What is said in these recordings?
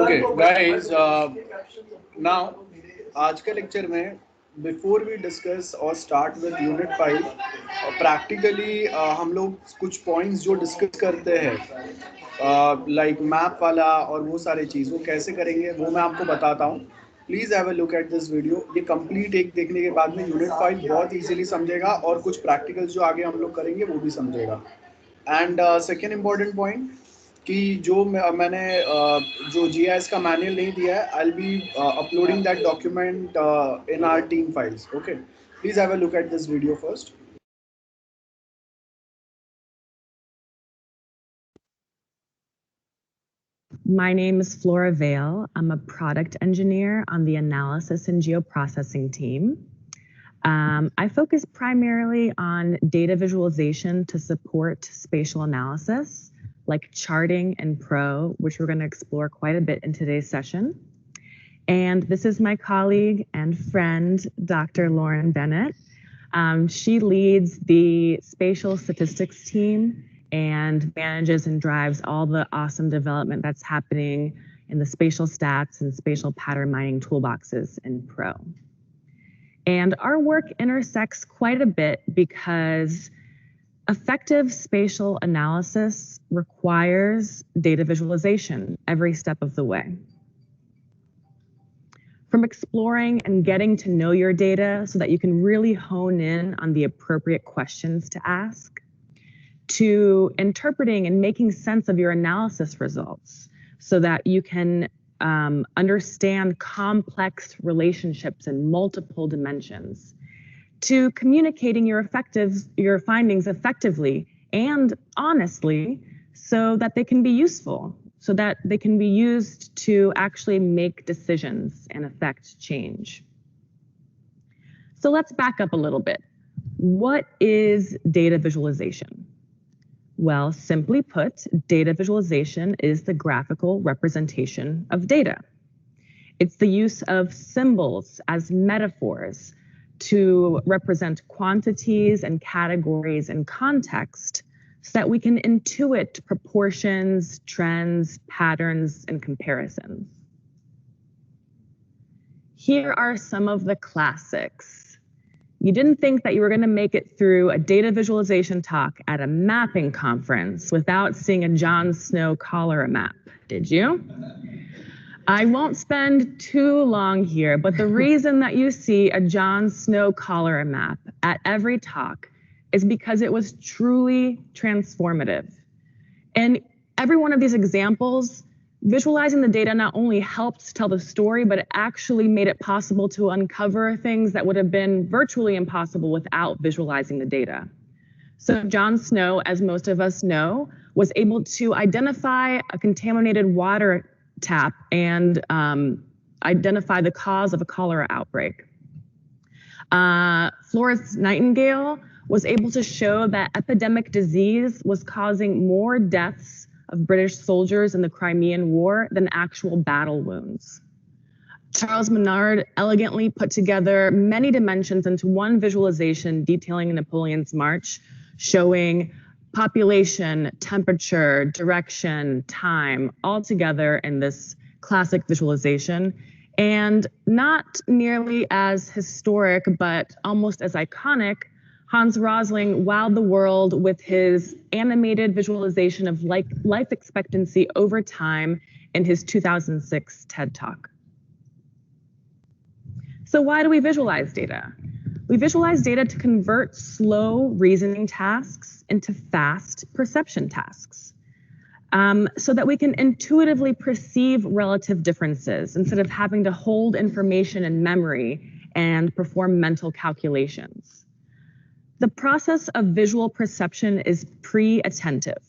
Okay, guys. Now, आज के lecture में बिफोर वी डिस्कस और स्टार्ट विद यूनिट 5 प्रैक्टिकली हम लोग कुछ पॉइंट्स जो डिस्कस करते हैं लाइक मैप वाला और वो सारी चीज़ वो कैसे करेंगे वो मैं आपको बताता हूँ. Please have a look at this video. ये कंप्लीट एक देखने के बाद में यूनिट 5 बहुत इजीली समझेगा और कुछ प्रैक्टिकल्स जो आगे हम लोग करेंगे वो भी समझेगा. एंड सेकेंड इम्पॉर्टेंट पॉइंट कि जो मैंने जो GIS का मैनुअल नहीं दिया है, I will be uploading that document in our team files. Okay, please have a look at this video first. My name is Flora Vale. I'm a product engineer on the analysis and geoprocessing team. I focus primarily on data visualization to support spatial analysis, like charting and Pro, which we're going to explore quite a bit in today's session. And this is my colleague and friend, Dr. Lauren Bennett. She leads the spatial statistics team and manages and drives all the awesome development that's happening in the spatial stats and spatial pattern mining toolboxes in Pro. And our work intersects quite a bit because effective spatial analysis requires data visualization every step of the way. From exploring and getting to know your data so that you can really hone in on the appropriate questions to ask, to interpreting and making sense of your analysis results so that you can understand complex relationships in multiple dimensions, to communicating your findings effectively and honestly so that they can be useful, so that they can be used to actually make decisions and affect change. So let's back up a little bit. What is data visualization? Well, simply put, data visualization is the graphical representation of data. It's the use of symbols as metaphors to represent quantities and categories and context so that we can intuit proportions, trends, patterns, and comparisons. Here are some of the classics. You didn't think that you were going to make it through a data visualization talk at a mapping conference without seeing a Jon Snow cholera map, did you? I won't spend too long here, but the reason that you see a Jon Snow cholera map at every talk is because it was truly transformative. And every one of these examples, visualizing the data not only helped tell the story, but it actually made it possible to uncover things that would have been virtually impossible without visualizing the data. So Jon Snow, as most of us know, was able to identify a contaminated water tap and identify the cause of a cholera outbreak. Florence Nightingale was able to show that epidemic disease was causing more deaths of British soldiers in the Crimean War than actual battle wounds. Charles Menard elegantly put together many dimensions into one visualization detailing Napoleon's march, showing population, temperature, direction, time, all together in this classic visualization. And not nearly as historic, but almost as iconic, Hans Rosling wowed the world with his animated visualization of life expectancy over time in his 2006 TED Talk. So why do we visualize data? We visualize data to convert slow reasoning tasks into fast perception tasks, so that we can intuitively perceive relative differences instead of having to hold information in memory and perform mental calculations. The process of visual perception is pre-attentive,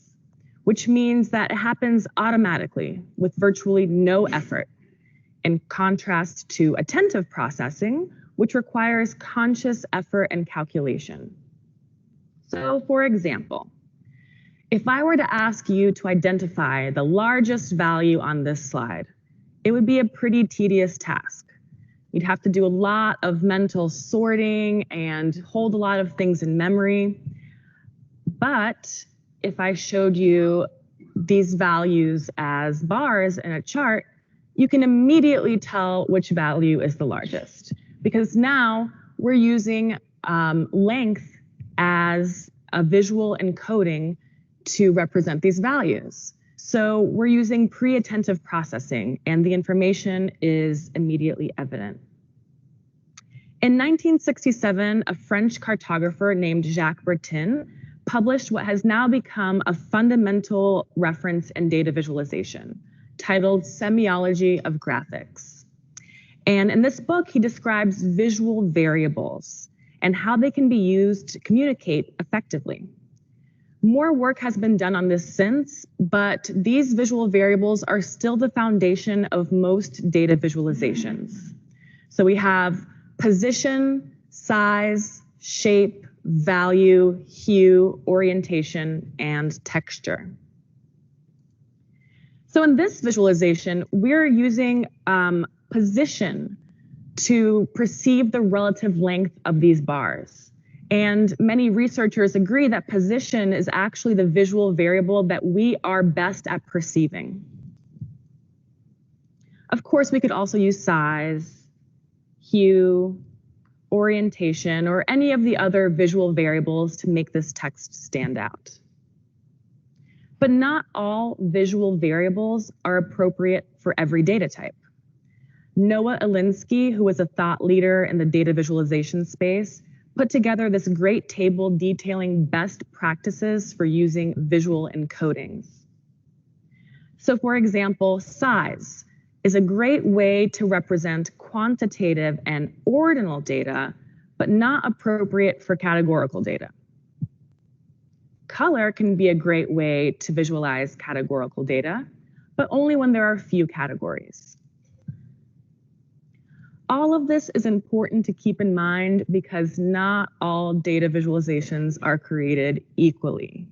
which means that it happens automatically with virtually no effort, in contrast to attentive processing, which requires conscious effort and calculation. So, for example, if I were to ask you to identify the largest value on this slide, it would be a pretty tedious task. You'd have to do a lot of mental sorting and hold a lot of things in memory. But if I showed you these values as bars in a chart, you can immediately tell which value is the largest, because now we're using length as a visual encoding to represent these values. So we're using pre-attentive processing, and the information is immediately evident. In 1967, a French cartographer named Jacques Bertin published what has now become a fundamental reference in data visualization, titled Semiology of Graphics. And in this book, he describes visual variables and how they can be used to communicate effectively. More work has been done on this since, but these visual variables are still the foundation of most data visualizations. So we have position, size, shape, value, hue, orientation, and texture. So in this visualization, we're using position to perceive the relative length of these bars. And many researchers agree that position is actually the visual variable that we are best at perceiving. Of course, we could also use size, hue, orientation, or any of the other visual variables to make this text stand out. But not all visual variables are appropriate for every data type. Noah Elinsky, who was a thought leader in the data visualization space, put together this great table detailing best practices for using visual encodings. So for example, size is a great way to represent quantitative and ordinal data, but not appropriate for categorical data. Color can be a great way to visualize categorical data, but only when there are few categories. All of this is important to keep in mind because not all data visualizations are created equally.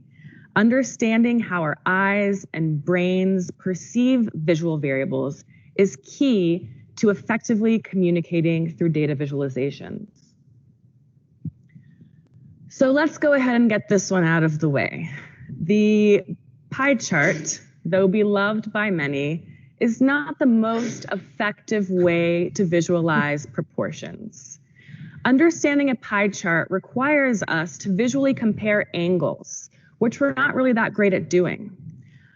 Understanding how our eyes and brains perceive visual variables is key to effectively communicating through data visualizations. So let's go ahead and get this one out of the way. The pie chart, though beloved by many, is not the most effective way to visualize proportions. Understanding a pie chart requires us to visually compare angles, which we're not really that great at doing.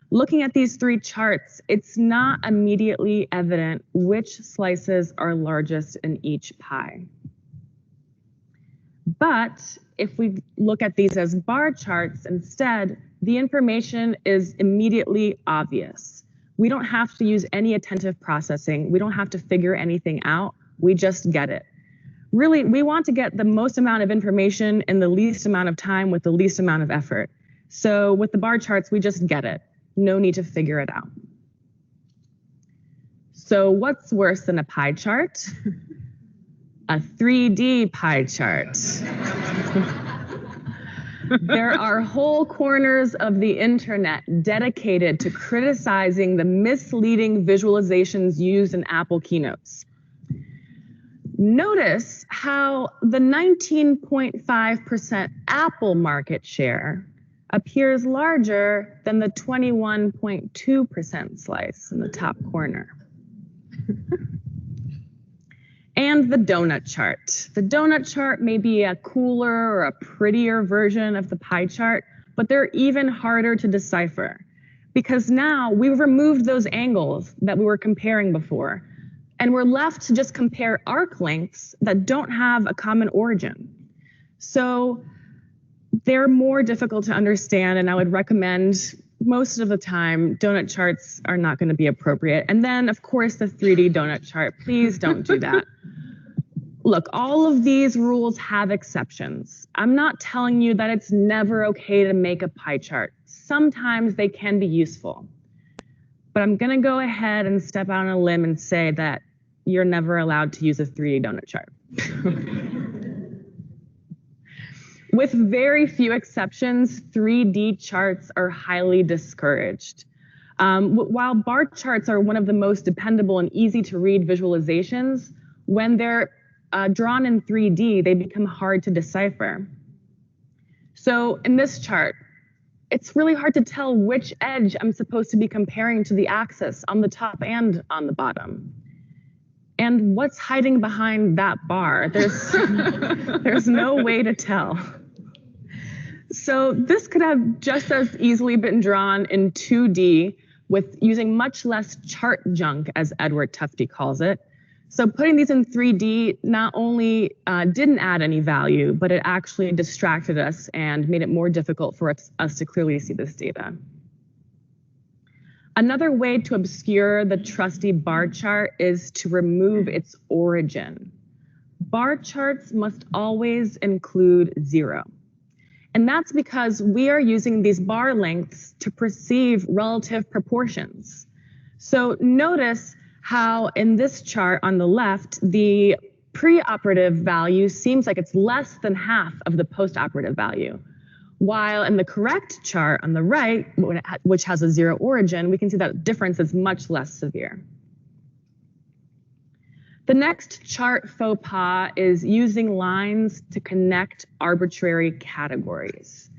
Looking at these three charts, it's not immediately evident which slices are largest in each pie. But if we look at these as bar charts instead, the information is immediately obvious. We don't have to use any attentive processing. We don't have to figure anything out. We just get it. Really, we want to get the most amount of information in the least amount of time with the least amount of effort. So with the bar charts, we just get it. No need to figure it out. So what's worse than a pie chart? A 3D pie chart. There are whole corners of the internet dedicated to criticizing the misleading visualizations used in Apple keynotes. Notice how the 19.5% Apple market share appears larger than the 21.2% slice in the top corner. And the donut chart. The donut chart may be a cooler or a prettier version of the pie chart, but they're even harder to decipher because now we've removed those angles that we were comparing before, and we're left to just compare arc lengths that don't have a common origin. So they're more difficult to understand, and I would recommend most of the time, donut charts are not going to be appropriate. And then, of course, the 3D donut chart. Please don't do that. Look, all of these rules have exceptions. I'm not telling you that it's never okay to make a pie chart. Sometimes they can be useful. But I'm going to go ahead and step out on a limb and say that you're never allowed to use a 3D donut chart. With very few exceptions, 3D charts are highly discouraged. While bar charts are one of the most dependable and easy to read visualizations, when they're drawn in 3D, they become hard to decipher. So in this chart, it's really hard to tell which edge I'm supposed to be comparing to the axis on the top and on the bottom. And what's hiding behind that bar? There's no way to tell. So this could have just as easily been drawn in 2D with using much less chart junk, as Edward Tufte calls it. So putting these in 3D not only didn't add any value, but it actually distracted us and made it more difficult for us to clearly see this data. Another way to obscure the trusty bar chart is to remove its origin. Bar charts must always include 0. And that's because we are using these bar lengths to perceive relative proportions. So notice how in this chart on the left, the preoperative value seems like it's less than half of the postoperative value. While in the correct chart on the right, which has a 0 origin, we can see that difference is much less severe. The next chart faux pas is using lines to connect arbitrary categories.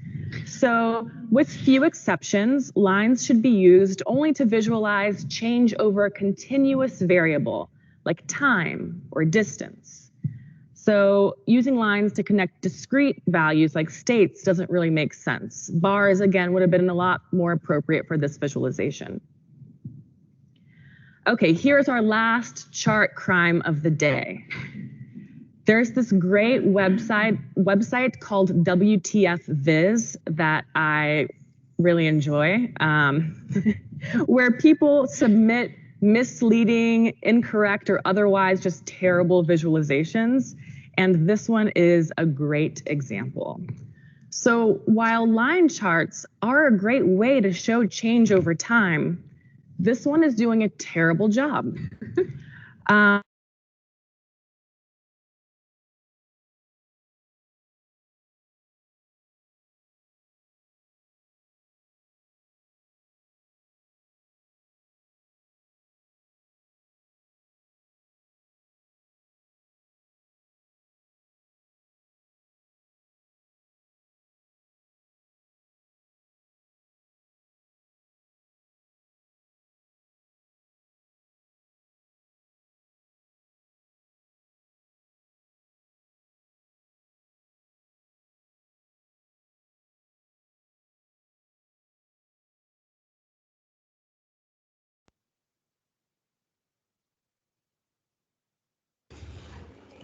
So with few exceptions, lines should be used only to visualize change over a continuous variable, like time or distance. So using lines to connect discrete values like states doesn't really make sense. Bars, again, would have been a lot more appropriate for this visualization. Okay, here's our last chart crime of the day. There's this great website called WTF-Viz that I really enjoy, where people submit misleading, incorrect, or otherwise just terrible visualizations. And this one is a great example. So while line charts are a great way to show change over time, this one is doing a terrible job.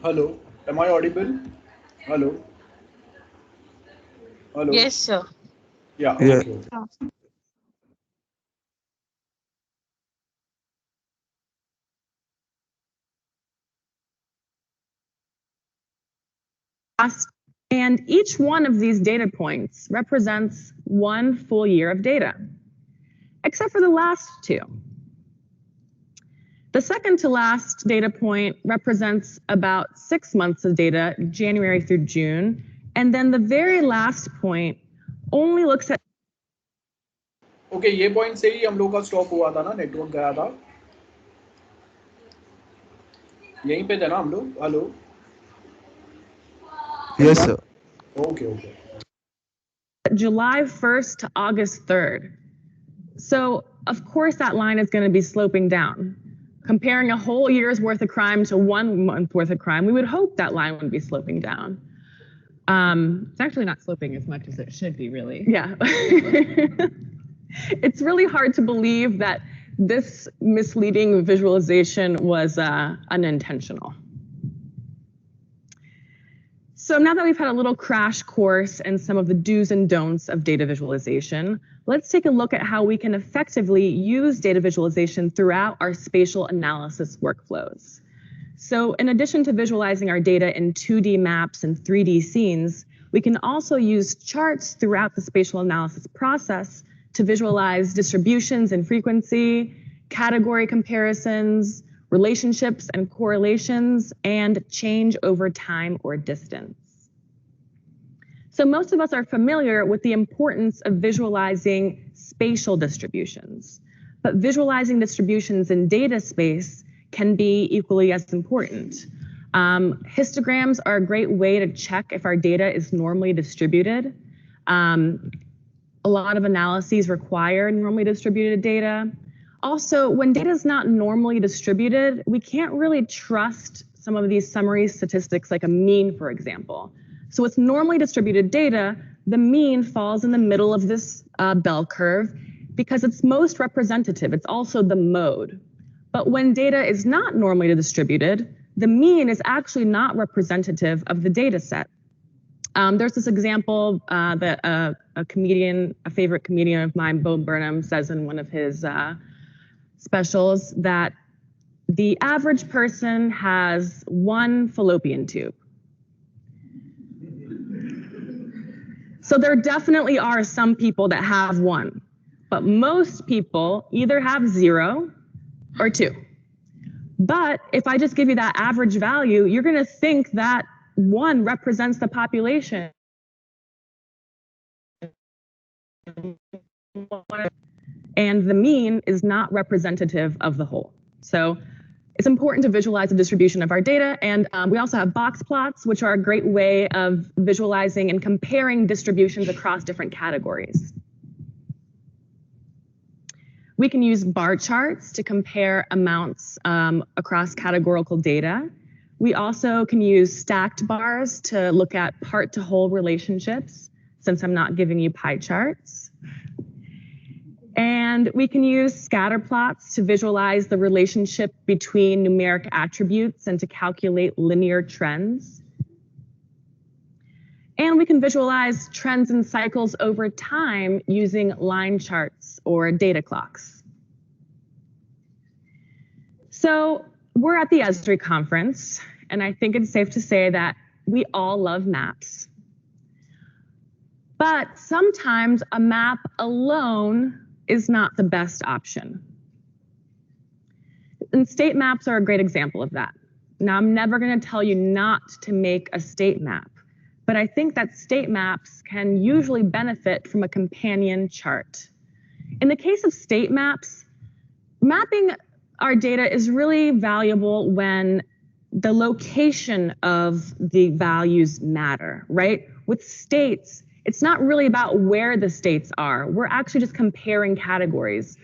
Hello, am I audible? Hello, hello. Yes, sir. Yeah, Yeah. okay. And each one of these data points represents 1 full year of data, except for the last 2. The second to last data point represents about 6 months of data, January through June. And then the very last point only looks at. Okay, ये point से ही हम लोग का stop हुआ था ना, network गया था. यहीं पे थे ना हम लोग. Hello. Yes, sir. Okay. July 1st to August 3rd. So of course that line is going to be sloping down. Comparing a whole year's worth of crime to 1 month worth of crime, we would hope that line would be sloping down. It's actually not sloping as much as it should be, really. Yeah. It's really hard to believe that this misleading visualization was unintentional. So now that we've had a little crash course in some of the do's and don'ts of data visualization, let's take a look at how we can effectively use data visualization throughout our spatial analysis workflows. So in addition to visualizing our data in 2D maps and 3D scenes, we can also use charts throughout the spatial analysis process to visualize distributions in frequency, category comparisons, relationships and correlations, and change over time or distance. So most of us are familiar with the importance of visualizing spatial distributions, but visualizing distributions in data space can be equally as important. Histograms are a great way to check if our data is normally distributed. A lot of analyses require normally distributed data. Also, when data is not normally distributed, we can't really trust some of these summary statistics like a mean, for example. So with normally distributed data, the mean falls in the middle of this bell curve because it's most representative. It's also the mode. But when data is not normally distributed, the mean is actually not representative of the data set. There's this example that a favorite comedian of mine, Bo Burnham, says in one of his specials that the average person has one fallopian tube. So there definitely are some people that have one, but most people either have 0 or 2. But if I just give you that average value, you're going to think that 1 represents the population. And the mean is not representative of the whole. So it's important to visualize the distribution of our data. And we also have box plots, which are a great way of visualizing and comparing distributions across different categories. We can use bar charts to compare amounts across categorical data. We also can use stacked bars to look at part to whole relationships, since I'm not giving you pie charts. And we can use scatter plots to visualize the relationship between numeric attributes and to calculate linear trends. And we can visualize trends and cycles over time using line charts or data clocks. So we're at the Esri conference, and I think it's safe to say that we all love maps. But sometimes a map alone is not the best option. And state maps are a great example of that. Now, I'm never going to tell you not to make a state map, but I think that state maps can usually benefit from a companion chart. In the case of state maps, mapping our data is really valuable when the location of the values matter, right? With states, it's not really about where the states are. We're actually just comparing categories.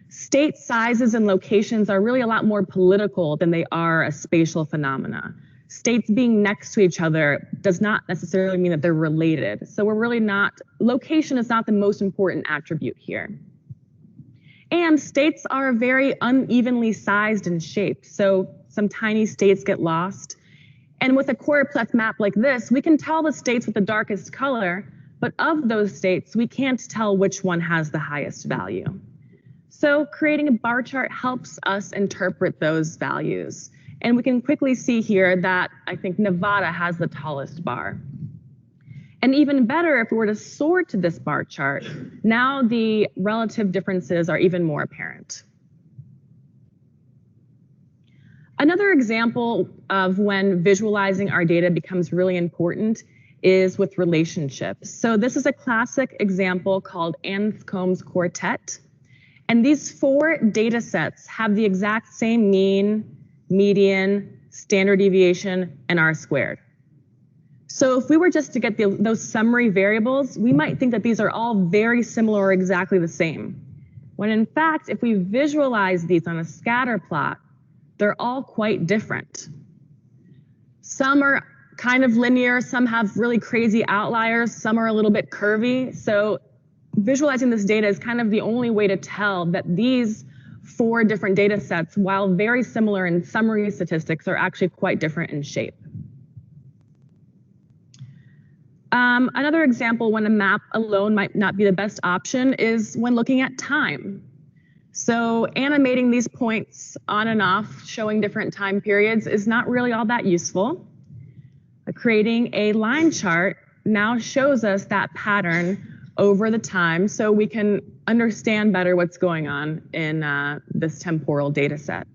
State sizes and locations are really a lot more political than they are a spatial phenomena. States being next to each other does not necessarily mean that they're related. So we're really not, location is not the most important attribute here. And states are very unevenly sized and shaped. So some tiny states get lost. And with a choropleth map like this, we can tell the states with the darkest color, but of those states, we can't tell which one has the highest value. So creating a bar chart helps us interpret those values. And we can quickly see here that I think Nevada has the tallest bar. And even better, if we were to sort this bar chart, now the relative differences are even more apparent. Another example of when visualizing our data becomes really important is with relationships. So this is a classic example called Anscombe's quartet. And these 4 data sets have the exact same mean, median, standard deviation, and R-squared. So if we were just to get those summary variables, we might think that these are all very similar or exactly the same. When in fact, if we visualize these on a scatter plot, they're all quite different. Some are kind of linear, some have really crazy outliers, some are a little bit curvy. So visualizing this data is kind of the only way to tell that these 4 different data sets, while very similar in summary statistics, are actually quite different in shape. Another example when a map alone might not be the best option is when looking at time. So animating these points on and off, showing different time periods, is not really all that useful. Creating a line chart now shows us that pattern over the time so we can understand better what's going on in this temporal data set.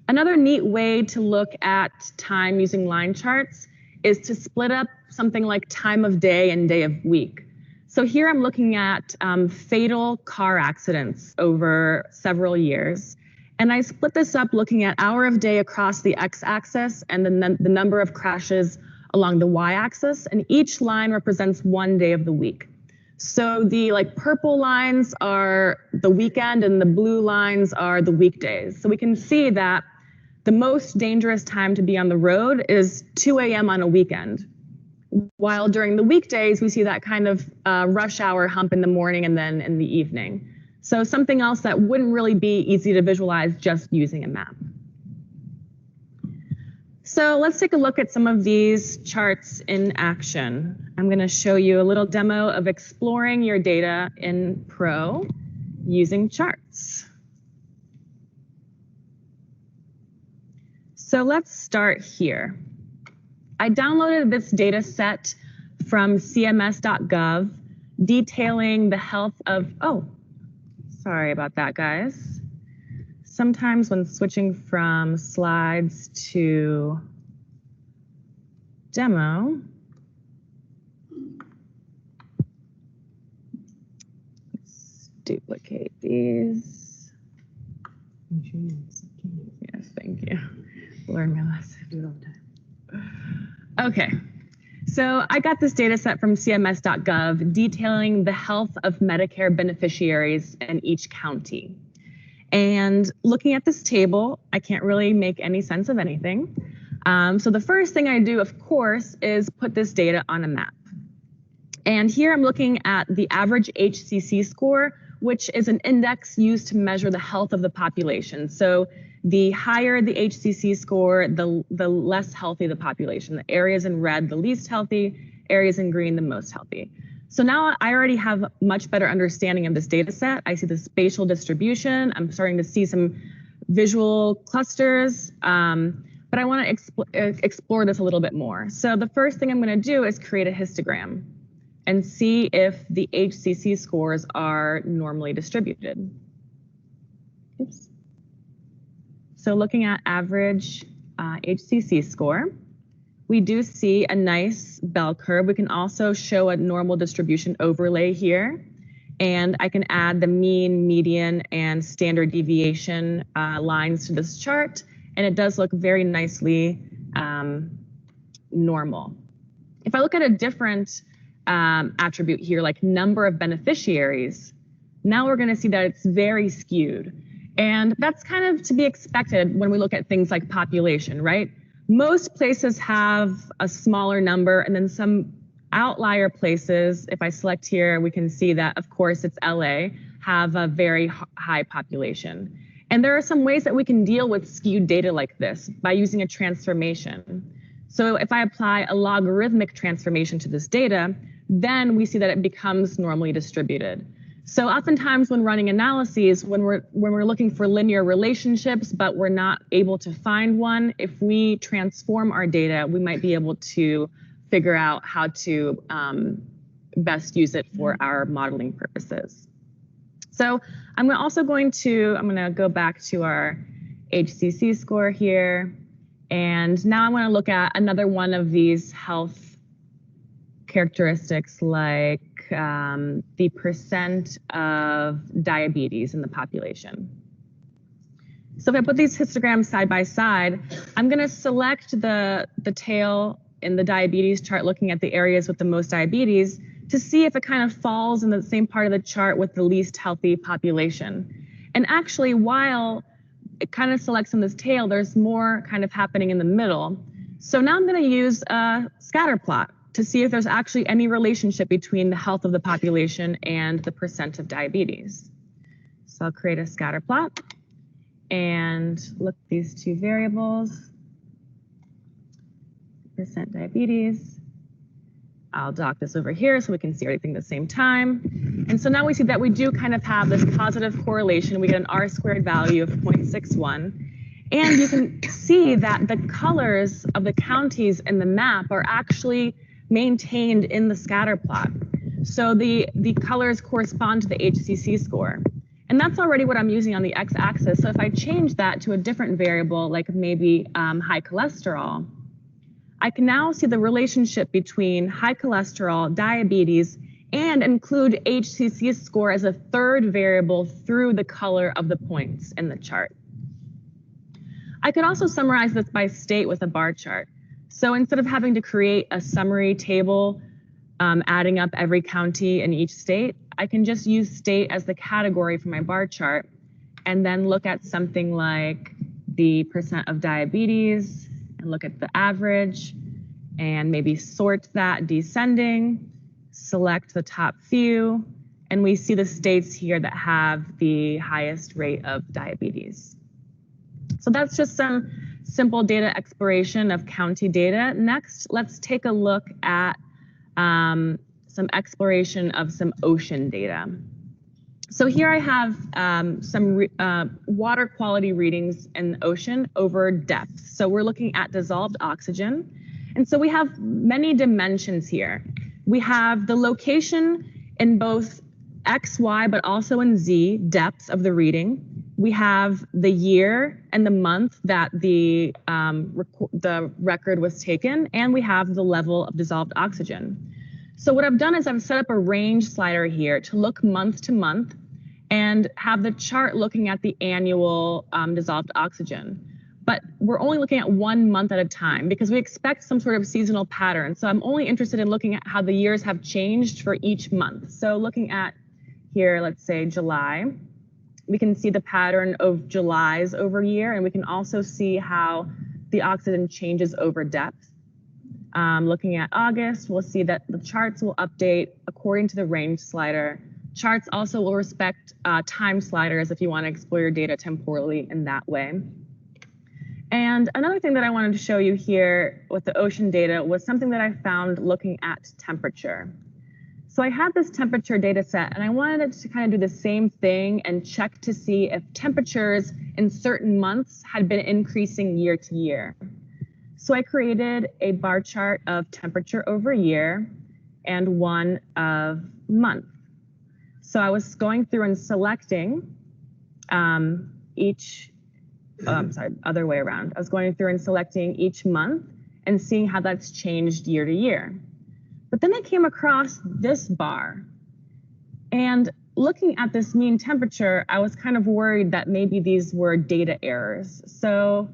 Another neat way to look at time using line charts is to split up something like time of day and day of week. So here I'm looking at fatal car accidents over several years. And I split this up looking at hour of day across the x-axis and then the number of crashes along the y-axis. And each line represents 1 day of the week. So the purple lines are the weekend and the blue lines are the weekdays. So we can see that the most dangerous time to be on the road is 2 a.m. on a weekend. While during the weekdays, we see that kind of rush hour hump in the morning and then in the evening. So something else that wouldn't really be easy to visualize just using a map. So let's take a look at some of these charts in action. I'm going to show you a little demo of exploring your data in Pro using charts. So let's start here. I downloaded this data set from cms.gov detailing the health of, oh, sorry about that, guys. Sometimes when switching from slides to demo, let's duplicate these. Yes, thank you. Learn my lesson. Do it all the time. Okay. So I got this data set from cms.gov detailing the health of Medicare beneficiaries in each county. And looking at this table, I can't really make any sense of anything. So the first thing I do, of course, is put this data on a map. And here I'm looking at the average HCC score, which is an index used to measure the health of the population. So the higher the HCC score, the less healthy the population. The areas in red, the least healthy, areas in green, the most healthy. So now I already have much better understanding of this data set. I see the spatial distribution. I'm starting to see some visual clusters, but I want to explore this a little bit more. So the first thing I'm going to do is create a histogram and see if the HCC scores are normally distributed. Oops. So looking at average HCC score, we do see a nice bell curve. We can also show a normal distribution overlay here. And I can add the mean, median, and standard deviation lines to this chart. And it does look very nicely normal. If I look at a different attribute here, like number of beneficiaries, now we're going to see that it's very skewed. And that's kind of to be expected when we look at things like population, right? Most places have a smaller number, and then some outlier places, if I select here, we can see that, of course, it's LA, have a very high population. And there are some ways that we can deal with skewed data like this by using a transformation. So if I apply a logarithmic transformation to this data, then we see that it becomes normally distributed. So oftentimes when running analyses, when we're looking for linear relationships, but we're not able to find one, if we transform our data, we might be able to figure out how to best use it for our modeling purposes. So I'm also going to go back to our HCC score here. And now I want to look at another one of these health characteristics, like the percent of diabetes in the population. So if I put these histograms side by side, I'm going to select the tail in the diabetes chart, looking at the areas with the most diabetes, to see if it kind of falls in the same part of the chart with the least healthy population. And actually, while it kind of selects on this tail, there's more kind of happening in the middle. So now I'm going to use a scatter plot to see if there's actually any relationship between the health of the population and the percent of diabetes. So I'll create a scatter plot and look at these two variables, percent diabetes. I'll dock this over here so we can see everything at the same time. And so now we see that we do kind of have this positive correlation. We get an R-squared value of 0.61. And you can see that the colors of the counties in the map are actually maintained in the scatter plot. So the colors correspond to the HCC score. And that's already what I'm using on the x-axis. So if I change that to a different variable, like maybe high cholesterol, I can now see the relationship between high cholesterol, diabetes, and include HCC score as a third variable through the color of the points in the chart. I could also summarize this by state with a bar chart. So instead of having to create a summary table adding up every county in each state, I can just use state as the category for my bar chart and then look at something like the percent of diabetes and look at the average and maybe sort that descending, select the top few, and we see the states here that have the highest rate of diabetes. So that's just some simple data exploration of county data. Next, let's take a look at some exploration of some ocean data. So here I have some water quality readings in the ocean over depth. So we're looking at dissolved oxygen. And so we have many dimensions here. We have the location in both X, Y, but also in Z depth of the reading. We have the year and the month that the record was taken, and we have the level of dissolved oxygen. So what I've done is I've set up a range slider here to look month to month and have the chart looking at the annual dissolved oxygen. But we're only looking at 1 month at a time because we expect some sort of seasonal pattern. So I'm only interested in looking at how the years have changed for each month. So looking at here, let's say July, we can see the pattern of July's over year, and we can also see how the oxygen changes over depth. Looking at August, we'll see that the charts will update according to the range slider. Charts also will respect time sliders if you want to explore your data temporally in that way. And another thing that I wanted to show you here with the ocean data was something that I found looking at temperature. So I had this temperature data set, and I wanted to kind of do the same thing and check to see if temperatures in certain months had been increasing year to year. So I created a bar chart of temperature over year and one of month. So I was going through and selecting other way around. I was going through and selecting each month and seeing how that's changed year to year. But then I came across this bar, and looking at this mean temperature, I was kind of worried that maybe these were data errors. So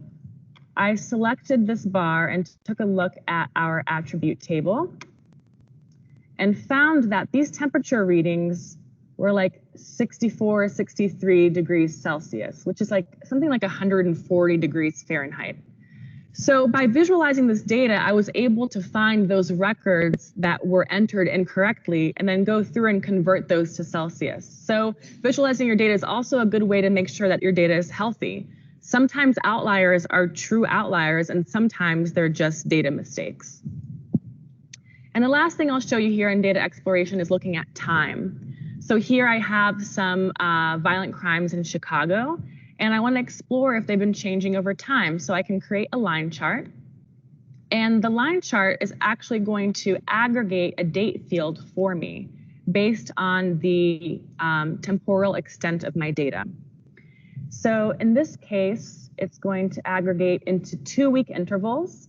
I selected this bar and took a look at our attribute table and found that these temperature readings were like 64, 63 degrees Celsius, which is like something like 140 degrees Fahrenheit. So by visualizing this data, I was able to find those records that were entered incorrectly and then go through and convert those to Celsius. So visualizing your data is also a good way to make sure that your data is healthy. Sometimes outliers are true outliers, and sometimes they're just data mistakes. And the last thing I'll show you here in data exploration is looking at time. So here I have some violent crimes in Chicago, and I want to explore if they've been changing over time. So I can create a line chart, and the line chart is actually going to aggregate a date field for me based on the temporal extent of my data. So in this case, it's going to aggregate into 2-week intervals.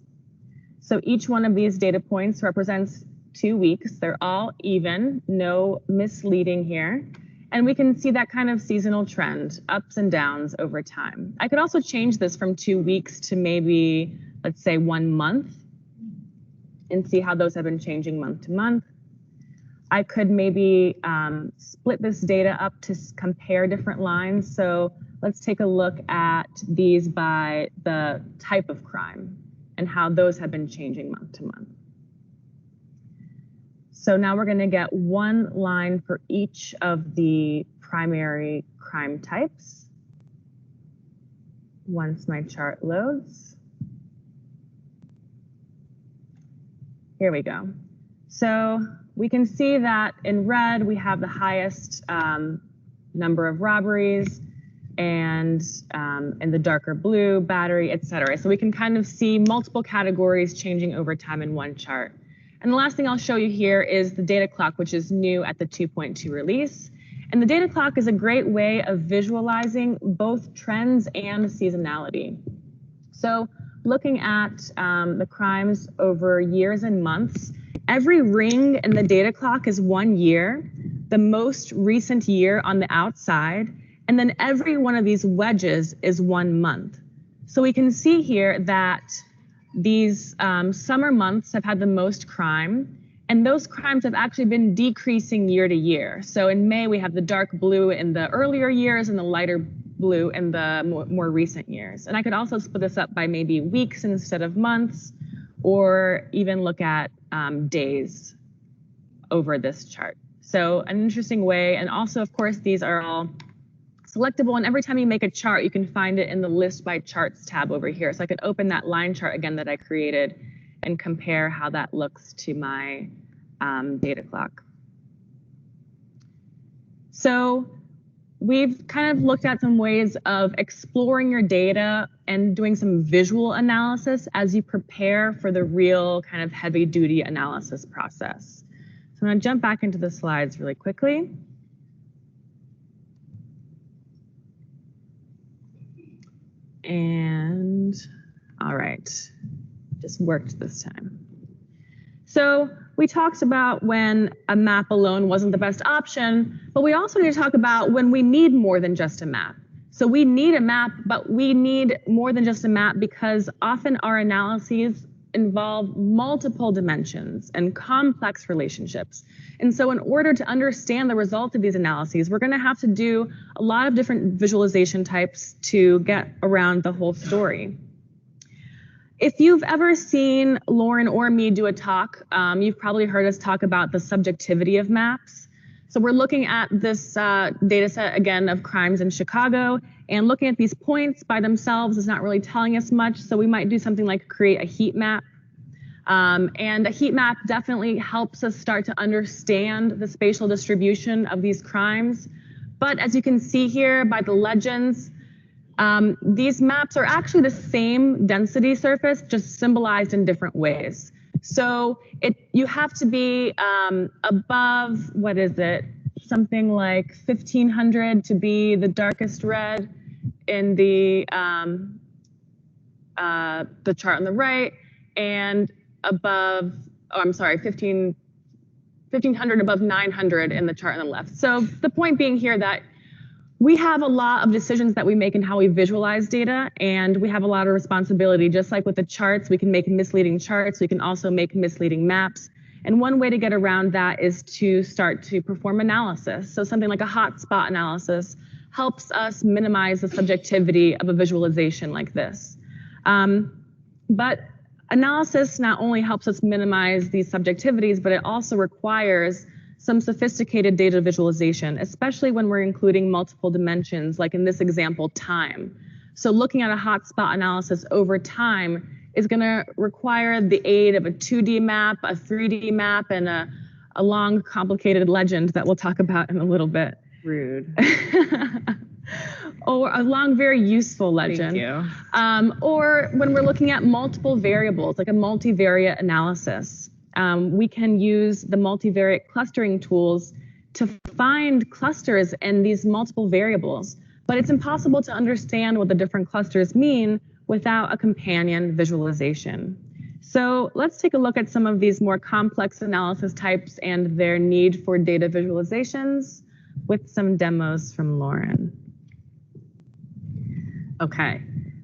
So each one of these data points represents 2 weeks. They're all even, no misleading here. And we can see that kind of seasonal trend, ups and downs over time. I could also change this from 2 weeks to maybe, let's say 1 month, and see how those have been changing month to month. I could maybe split this data up to compare different lines. So let's take a look at these by the type of crime and how those have been changing month to month. So now we're going to get one line for each of the primary crime types once my chart loads. Here we go. So we can see that in red, we have the highest number of robberies, and in the darker blue, battery, et cetera. So we can kind of see multiple categories changing over time in one chart. And the last thing I'll show you here is the data clock, which is new at the 2.2 release. And the data clock is a great way of visualizing both trends and seasonality. So looking at the crimes over years and months, every ring in the data clock is 1 year, the most recent year on the outside, and then every one of these wedges is 1 month. So we can see here that these summer months have had the most crime, And those crimes have actually been decreasing year to year. So in May, we have the dark blue in the earlier years and the lighter blue in the more recent years. And I could also split this up by maybe weeks instead of months, or even look at days over this chart. So an interesting way, and also of course, these are all selectable, and every time you make a chart, you can find it in the List by Charts tab over here. So I could open that line chart again that I created and compare how that looks to my data clock. So we've kind of looked at some ways of exploring your data and doing some visual analysis as you prepare for the real kind of heavy duty analysis process. So I'm going to jump back into the slides really quickly. And all right, just worked this time. So we talked about when a map alone wasn't the best option, but we also need to talk about when we need more than just a map. So we need a map, but we need more than just a map because often our analyses involve multiple dimensions and complex relationships. And so in order to understand the result of these analyses, we're going to have to do a lot of different visualization types to get around the whole story. If you've ever seen Lauren or me do a talk, you've probably heard us talk about the subjectivity of maps. So we're looking at this data set again of crimes in Chicago, and looking at these points by themselves is not really telling us much. So we might do something like create a heat map. And a heat map definitely helps us start to understand the spatial distribution of these crimes. But as you can see here by the legends, these maps are actually the same density surface, just symbolized in different ways. So you have to be above, what is it, something like 1500 to be the darkest red in the chart on the right, and above, oh, I'm sorry, 1500 above 900 in the chart on the left. So the point being here that we have a lot of decisions that we make in how we visualize data, and we have a lot of responsibility. Just like with the charts, we can make misleading charts, we can also make misleading maps. And one way to get around that is to start to perform analysis. So something like a hotspot analysis helps us minimize the subjectivity of a visualization like this. But analysis not only helps us minimize these subjectivities, but it also requires some sophisticated data visualization, especially when we're including multiple dimensions, like in this example, time. So looking at a hotspot analysis over time is going to require the aid of a 2D map, a 3D map, and a long, complicated legend that we'll talk about in a little bit. Rude. Or a long, very useful legend. Thank you. Or when we're looking at multiple variables, like a multivariate analysis. We can use the multivariate clustering tools to find clusters in these multiple variables, but it's impossible to understand what the different clusters mean without a companion visualization. So let's take a look at some of these more complex analysis types and their need for data visualizations with some demos from Lauren. Okay.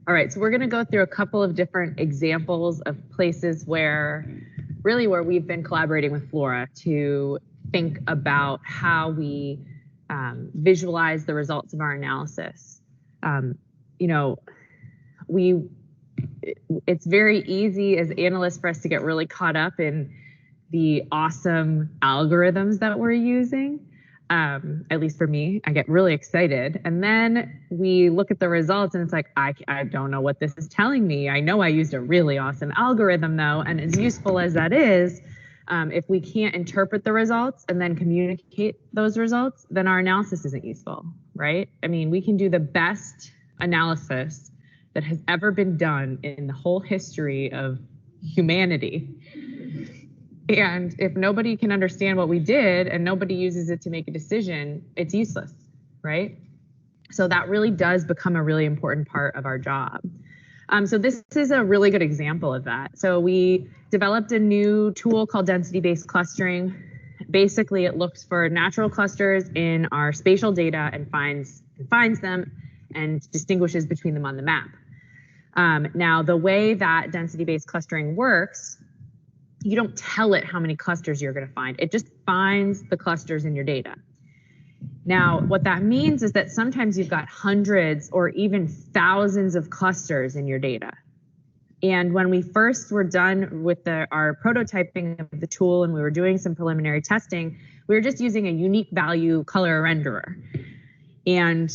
All right. So we're going to go through a couple of different examples of places where we've been collaborating with Flora to think about how we visualize the results of our analysis. It's very easy as analysts for us to get really caught up in the awesome algorithms that we're using. At least for me, I get really excited. And then we look at the results and it's like, I don't know what this is telling me. I know I used a really awesome algorithm though. And as useful as that is, if we can't interpret the results and then communicate those results, then our analysis isn't useful, right? I mean, we can do the best analysis that has ever been done in the whole history of humanity. And if nobody can understand what we did and nobody uses it to make a decision, it's useless, right? So that really does become a really important part of our job. So this is a really good example of that. So we developed a new tool called density-based clustering. Basically, it looks for natural clusters in our spatial data and finds them and distinguishes between them on the map. Now, the way that density-based clustering works you don't tell it how many clusters you're going to find. It just finds the clusters in your data. Now, what that means is that sometimes you've got hundreds or even thousands of clusters in your data. And when we first were done with our prototyping of the tool and we were doing some preliminary testing, we were just using a unique value color renderer. And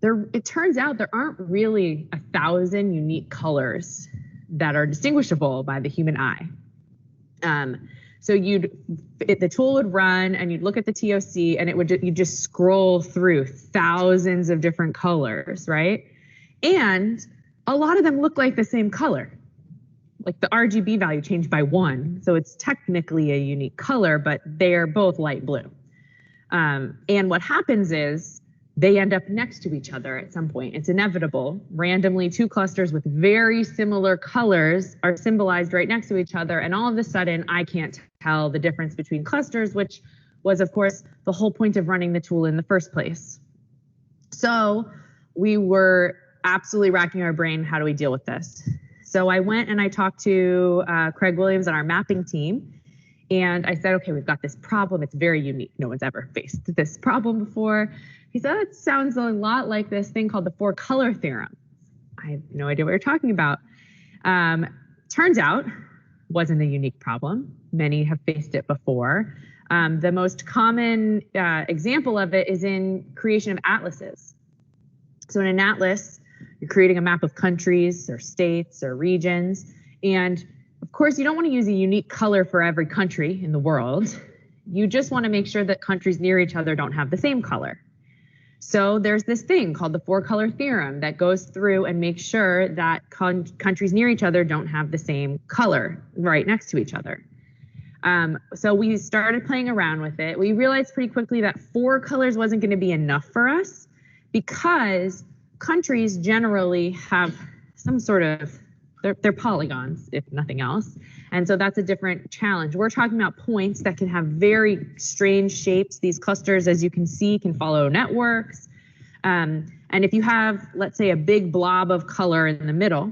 it turns out there aren't really 1,000 unique colors that are distinguishable by the human eye. So the tool would run and you'd look at the TOC and you'd just scroll through thousands of different colors, right? And a lot of them look like the same color. Like the RGB value changed by 1. So it's technically a unique color, but they're both light blue. And what happens is they end up next to each other at some point. It's inevitable. Randomly, 2 clusters with very similar colors are symbolized right next to each other. And all of a sudden, I can't tell the difference between clusters, which was, of course, the whole point of running the tool in the first place. So we were absolutely racking our brain, how do we deal with this? So I went and I talked to Craig Williams on our mapping team. And I said, okay, we've got this problem. It's very unique. No one's ever faced this problem before. He said, it sounds a lot like this thing called the 4-color theorem. I have no idea what you're talking about. Turns out, wasn't a unique problem. Many have faced it before. The most common example of it is in creation of atlases. So in an atlas, you're creating a map of countries or states or regions. And of course, you don't want to use a unique color for every country in the world. You just want to make sure that countries near each other don't have the same color. So there's this thing called the 4-color theorem that goes through and makes sure that countries near each other don't have the same color right next to each other. So we started playing around with it. We realized pretty quickly that 4 colors wasn't going to be enough for us because countries generally have some sort of, they're polygons, if nothing else. And so that's a different challenge. We're talking about points that can have very strange shapes. These clusters, as you can see, can follow networks. And if you have, let's say, a big blob of color in the middle,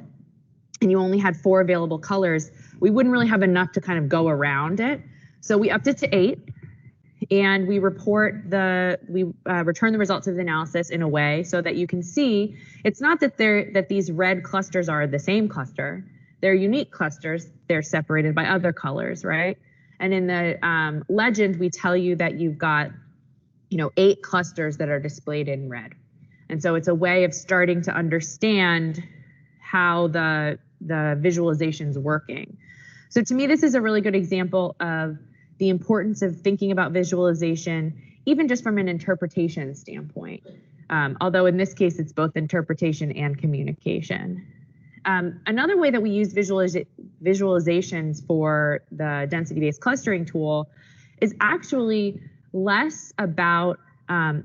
and you only had 4 available colors, we wouldn't really have enough to kind of go around it. So we upped it to 8. And we return the results of the analysis in a way so that you can see it's not that these red clusters are the same cluster. They're unique clusters. They're separated by other colors, right? And in the legend, we tell you that you've got 8 clusters that are displayed in red. And so it's a way of starting to understand how the visualization's working. So to me, this is a really good example of the importance of thinking about visualization, even just from an interpretation standpoint. Although in this case, it's both interpretation and communication. Another way that we use visualizations for the density-based clustering tool is actually less about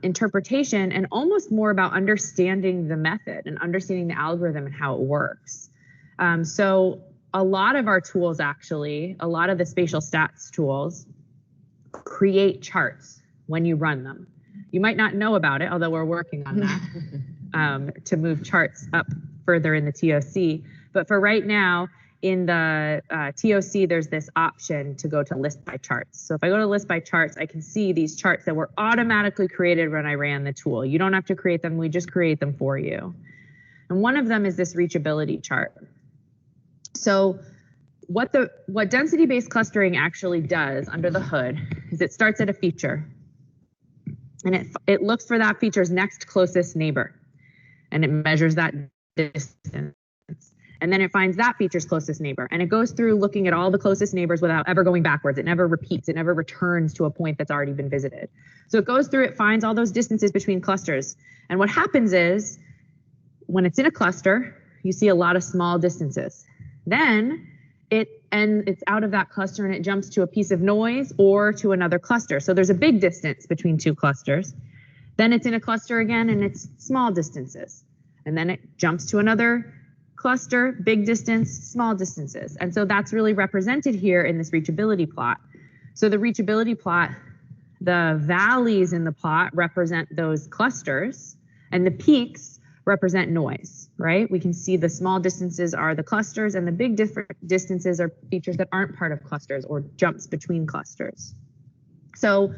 interpretation and almost more about understanding the method and understanding the algorithm and how it works. So a lot of our tools, actually, a lot of the spatial stats tools create charts when you run them. You might not know about it, although we're working on that to move charts up further in the TOC. But for right now, in the TOC, there's this option to go to list by charts. So if I go to list by charts, I can see these charts that were automatically created when I ran the tool. You don't have to create them, we just create them for you. And one of them is this reachability chart. So what density-based clustering actually does under the hood is it starts at a feature. And it looks for that feature's next closest neighbor. And it measures that distance. And then it finds that feature's closest neighbor. And it goes through looking at all the closest neighbors without ever going backwards. It never repeats. It never returns to a point that's already been visited. So it goes through, it finds all those distances between clusters. And what happens is, when it's in a cluster, you see a lot of small distances. Then it's out of that cluster and it jumps to a piece of noise or to another cluster. So there's a big distance between 2 clusters. Then it's in a cluster again and it's small distances. And then it jumps to another cluster, big distance, small distances. And so that's really represented here in this reachability plot. So the reachability plot, the valleys in the plot represent those clusters, and the peaks represent noise, right? We can see the small distances are the clusters, and the big different distances are features that aren't part of clusters or jumps between clusters. So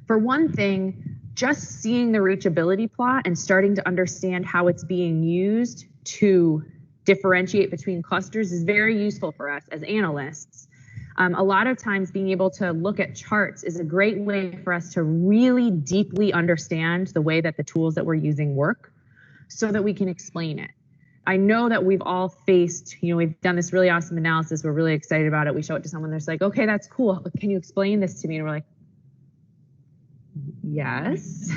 for one thing, just seeing the reachability plot and starting to understand how it's being used to differentiate between clusters is very useful for us as analysts. A lot of times being able to look at charts is a great way for us to really deeply understand the way that the tools that we're using work so that we can explain it. I know that we've all faced, we've done this really awesome analysis. We're really excited about it. We show it to someone. They're like, okay, that's cool. Can you explain this to me? And we're like, yes.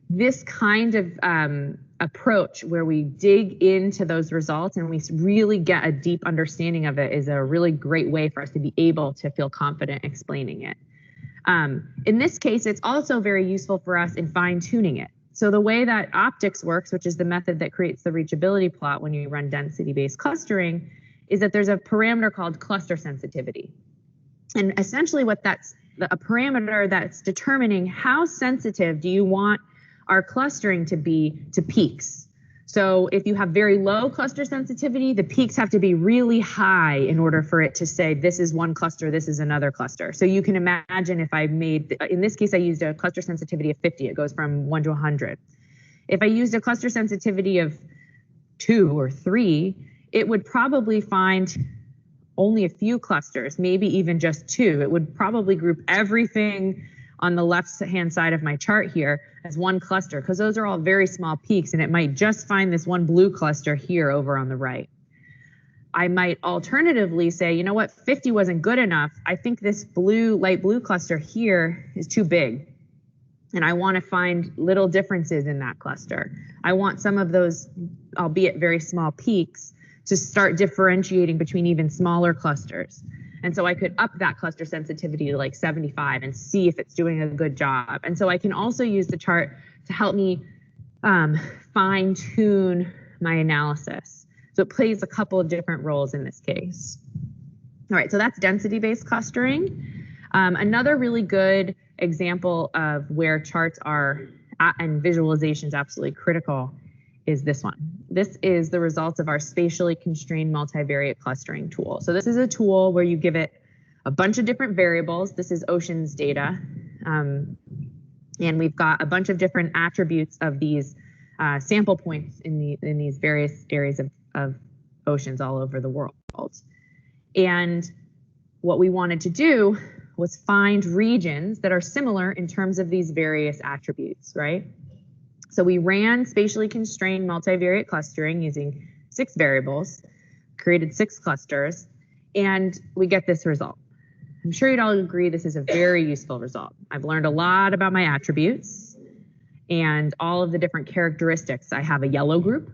This kind of approach where we dig into those results and we really get a deep understanding of it is a really great way for us to be able to feel confident explaining it. In this case, it's also very useful for us in fine-tuning it. So the way that optics works, which is the method that creates the reachability plot when you run density-based clustering, is that there's a parameter called cluster sensitivity. And essentially what that's a parameter that's determining how sensitive do you want our clustering to be to peaks. So if you have very low cluster sensitivity, the peaks have to be really high in order for it to say this is one cluster, this is another cluster. So you can imagine if I made, in this case, I used a cluster sensitivity of 50. It goes from 1 to 100. If I used a cluster sensitivity of 2 or 3, it would probably find only a few clusters, maybe even just 2. It would probably group everything on the left-hand side of my chart here as one cluster, because those are all very small peaks, and it might just find this one blue cluster here over on the right. I might alternatively say, you know what, 50 wasn't good enough. I think this light blue cluster here is too big, and I want to find little differences in that cluster. I want some of those, albeit very small peaks, to start differentiating between even smaller clusters. And so I could up that cluster sensitivity to like 75 and see if it's doing a good job. And so I can also use the chart to help me fine tune my analysis. So it plays a couple of different roles in this case. All right, so that's density-based clustering. Another really good example of where charts are and visualization is absolutely critical is this one. This is the results of our spatially constrained multivariate clustering tool. So this is a tool where you give it a bunch of different variables. This is oceans data. And we've got a bunch of different attributes of these sample points in these various areas of oceans all over the world. And what we wanted to do was find regions that are similar in terms of these various attributes, right? So we ran spatially constrained multivariate clustering using 6 variables, created 6 clusters, and we get this result. I'm sure you'd all agree this is a very useful result. I've learned a lot about my attributes and all of the different characteristics. I have a yellow group,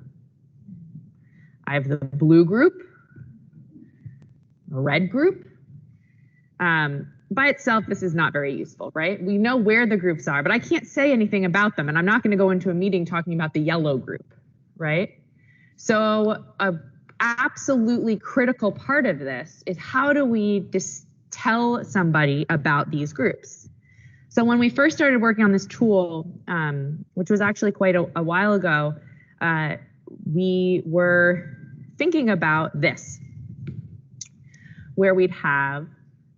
I have the blue group, a red group. By itself, this is not very useful, right? We know where the groups are, but I can't say anything about them, and I'm not going to go into a meeting talking about the yellow group, right? So an absolutely critical part of this is how do we tell somebody about these groups? So when we first started working on this tool, which was actually quite a while ago, we were thinking about this, where we'd have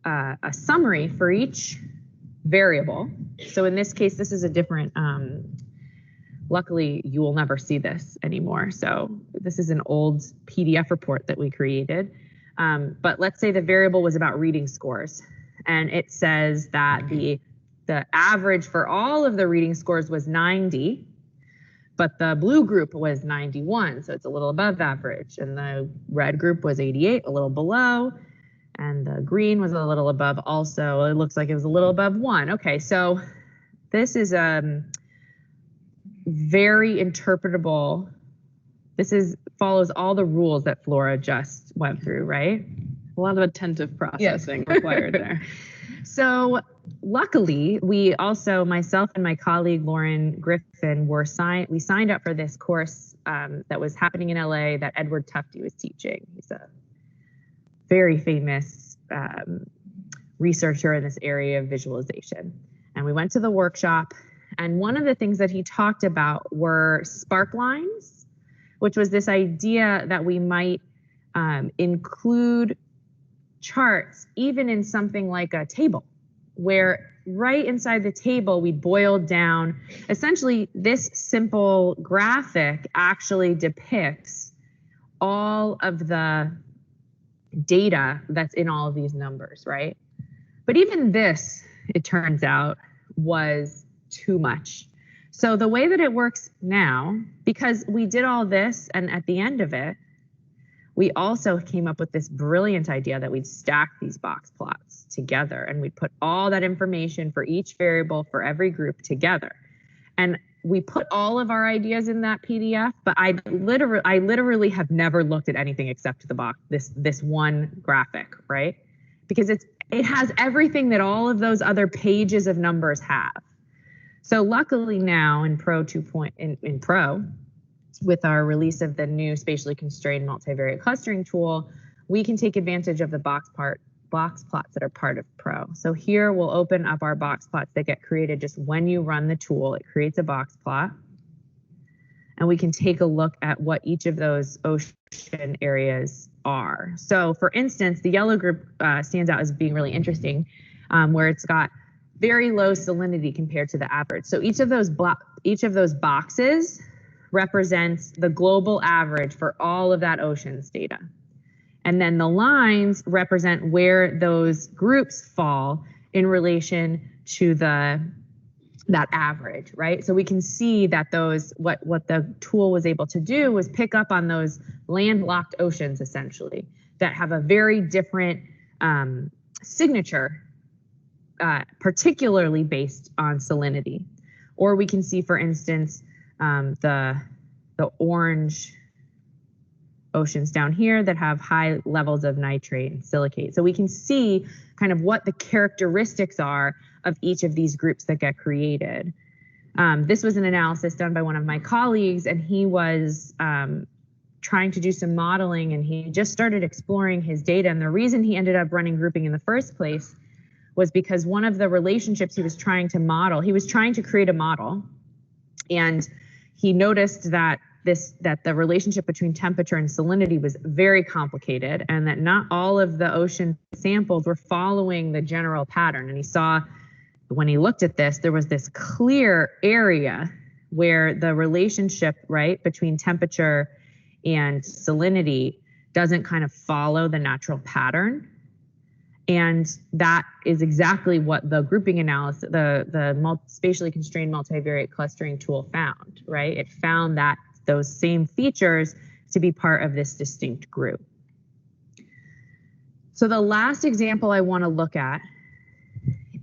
a summary for each variable. So in this case, this is a different, luckily you will never see this anymore. So this is an old PDF report that we created. But let's say the variable was about reading scores. And it says that the average for all of the reading scores was 90, but the blue group was 91. So it's a little above average. And the red group was 88, a little below. And the green was a little above also. It looks like it was a little above 1. Okay, so this is very interpretable. This follows all the rules that Flora just went through, right? A lot of attentive processing required there. So luckily, we also, myself and my colleague Lauren Griffin, we signed up for this course that was happening in LA that Edward Tufte was teaching. He's a very famous researcher in this area of visualization. And we went to the workshop And one of the things that he talked about were spark lines, which was this idea that we might include charts even in something like a table, where right inside the table we boiled down, essentially this simple graphic actually depicts all of the data that's in all of these numbers, right? But even this, it turns out, was too much. So the way that it works now, because we did all this, and at the end of it, we also came up with this brilliant idea that we'd stack these box plots together, and we'd put all that information for each variable for every group together. And we put all of our ideas in that PDF, but I literally have never looked at anything except the box, this one graphic, right? Because it has everything that all of those other pages of numbers have. So luckily now in Pro 2.0, in Pro, with our release of the new spatially constrained multivariate clustering tool, we can take advantage of the box plots that are part of Pro. So here we'll open up our box plots that get created just when you run the tool. It creates a box plot. And we can take a look at what each of those ocean areas are. So for instance, the yellow group stands out as being really interesting, where it's got very low salinity compared to the average. So each of those boxes represents the global average for all of that oceans data. And then the lines represent where those groups fall in relation to that average, right? So we can see that what the tool was able to do was pick up on those landlocked oceans, essentially, that have a very different signature, particularly based on salinity. Or we can see, for instance, the orange oceans down here that have high levels of nitrate and silicate. So we can see kind of what the characteristics are of each of these groups that get created. This was an analysis done by one of my colleagues, and he was trying to do some modeling, and he just started exploring his data. And the reason he ended up running grouping in the first place was because one of the relationships he was trying to model, he was trying to create a model, and he noticed that the relationship between temperature and salinity was very complicated, and that not all of the ocean samples were following the general pattern. And he saw, when he looked at this, there was this clear area where the relationship, right, between temperature and salinity doesn't kind of follow the natural pattern. And that is exactly what the grouping analysis, the spatially constrained multivariate clustering tool found, right? It found that those same features to be part of this distinct group. So the last example I want to look at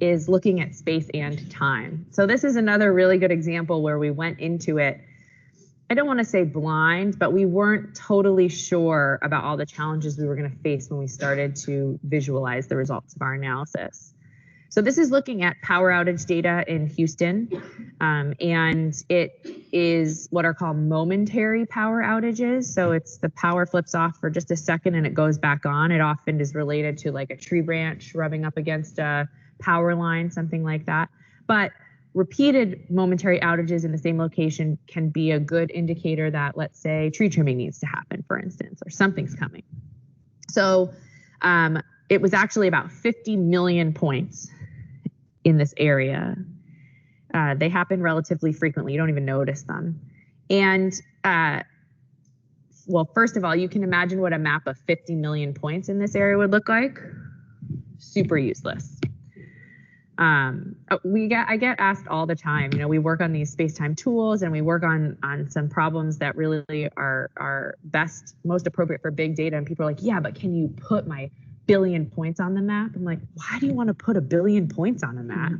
is looking at space and time. So this is another really good example where we went into it, I don't want to say blind, but we weren't totally sure about all the challenges we were going to face when we started to visualize the results of our analysis. So this is looking at power outage data in Houston, and it is what are called momentary power outages. So it's the power flips off for just a second and it goes back on. It often is related to like a tree branch rubbing up against a power line, something like that. But repeated momentary outages in the same location can be a good indicator that, let's say, tree trimming needs to happen, for instance, or something's coming. So it was actually about 50 million points in this area. They happen relatively frequently. You don't even notice them. And well, first of all, you can imagine what a map of 50 million points in this area would look like. Super useless. I get asked all the time, you know, we work on these space-time tools and we work on some problems that really are most appropriate for big data. And people are like, yeah, but can you put my billion points on the map? I'm like, why do you want to put a billion points on a map?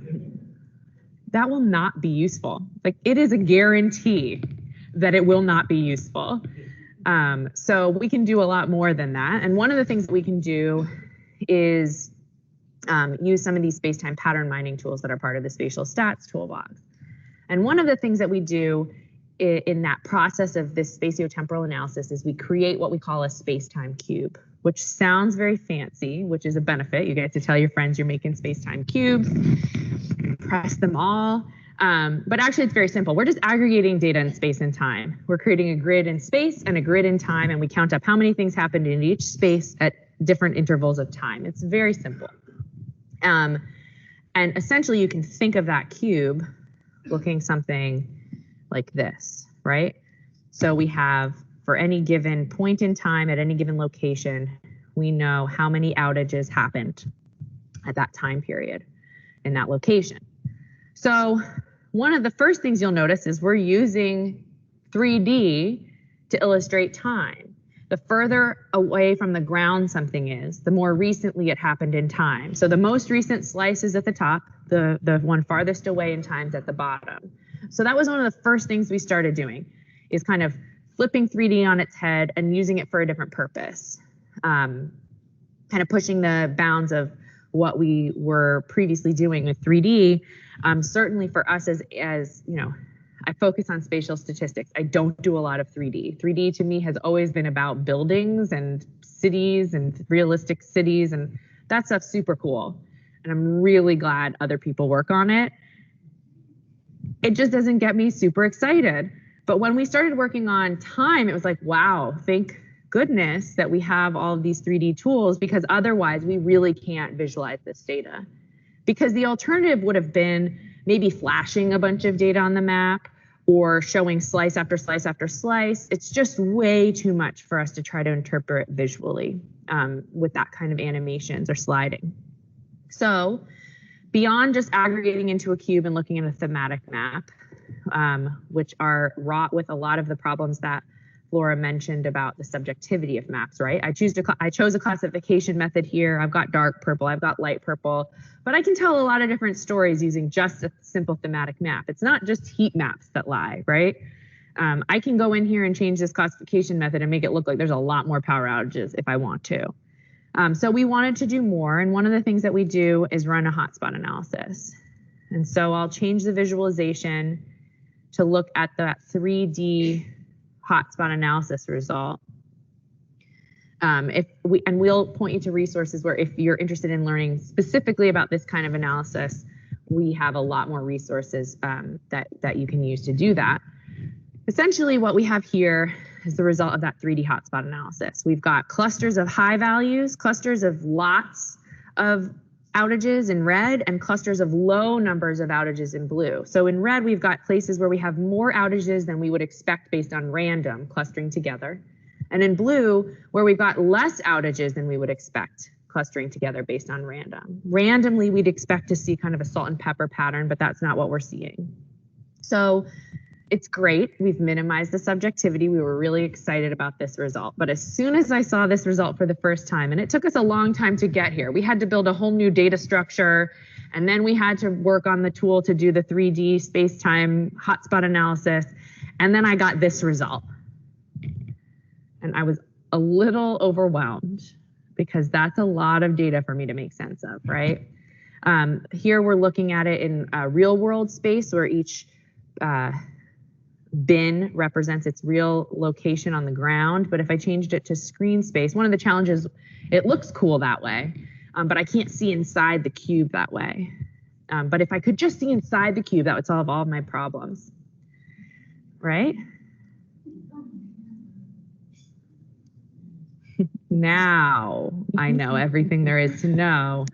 That will not be useful. Like, it is a guarantee that it will not be useful. So we can do a lot more than that. And one of the things that we can do is use some of these space-time pattern mining tools that are part of the spatial stats toolbox. And one of the things that we do in that process of this spatiotemporal analysis is we create what we call a space-time cube, which sounds very fancy, which is a benefit. You get to tell your friends you're making space-time cubes, press them all. But actually it's very simple. We're just aggregating data in space and time. We're creating a grid in space and a grid in time, and we count up how many things happened in each space at different intervals of time. It's very simple. And essentially you can think of that cube looking something like this, right? So we have, for any given point in time at any given location, we know how many outages happened at that time period in that location. So one of the first things you'll notice is we're using 3D to illustrate time. The further away from the ground something is, the more recently it happened in time. So the most recent slice is at the top, the one farthest away in time is at the bottom. So that was one of the first things we started doing, is kind of flipping 3D on its head and using it for a different purpose. Kind of pushing the bounds of what we were previously doing with 3D. Certainly for us as you know, I focus on spatial statistics. I don't do a lot of 3D. 3D to me has always been about buildings and cities and realistic cities, and that stuff's super cool. And I'm really glad other people work on it. It just doesn't get me super excited. But when we started working on time, it was like, wow, thank goodness that we have all of these 3D tools, because otherwise we really can't visualize this data. Because the alternative would have been maybe flashing a bunch of data on the map or showing slice after slice after slice. It's just way too much for us to try to interpret visually with that kind of animations or sliding. So beyond just aggregating into a cube and looking at a thematic map, which are wrought with a lot of the problems that Laura mentioned about the subjectivity of maps, right? I chose a classification method here. I've got dark purple, I've got light purple, but I can tell a lot of different stories using just a simple thematic map. It's not just heat maps that lie, right? I can go in here and change this classification method and make it look like there's a lot more power outages if I want to. So we wanted to do more, and one of the things that we do is run a hotspot analysis. And so I'll change the visualization to look at that 3D hotspot analysis result. And we'll point you to resources where if you're interested in learning specifically about this kind of analysis, we have a lot more resources that you can use to do that. Essentially what we have here is the result of that 3D hotspot analysis. We've got clusters of high values, clusters of lots of outages in red, and clusters of low numbers of outages in blue. So in red, we've got places where we have more outages than we would expect based on random clustering together. And in blue, where we've got less outages than we would expect clustering together based on random. Randomly, we'd expect to see kind of a salt and pepper pattern, but that's not what we're seeing. So it's great. We've minimized the subjectivity. We were really excited about this result. But as soon as I saw this result for the first time, and it took us a long time to get here, we had to build a whole new data structure, and then we had to work on the tool to do the 3D space-time hotspot analysis, and then I got this result. And I was a little overwhelmed because that's a lot of data for me to make sense of, right? Here we're looking at it in a real-world space where each bin represents its real location on the ground. But if I changed it to screen space, one of the challenges, it looks cool that way, but I can't see inside the cube that way. But if I could just see inside the cube, that would solve all of my problems, right? Now I know everything there is to know.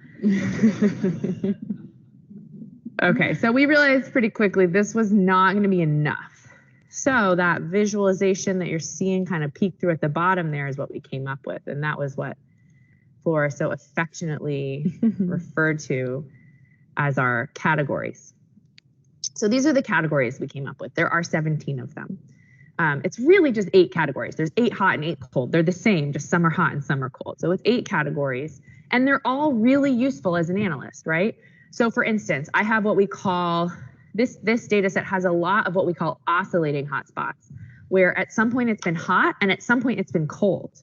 Okay, so we realized pretty quickly this was not going to be enough. So that visualization that you're seeing kind of peek through at the bottom there is what we came up with. And that was what Flora so affectionately referred to as our categories. So these are the categories we came up with. There are 17 of them. It's really just 8 categories. There's 8 hot and 8 cold. They're the same, just some are hot and some are cold. So it's 8 categories, and they're all really useful as an analyst, right? So for instance, I have what we call, this data set has a lot of what we call oscillating hotspots, where at some point it's been hot and at some point it's been cold.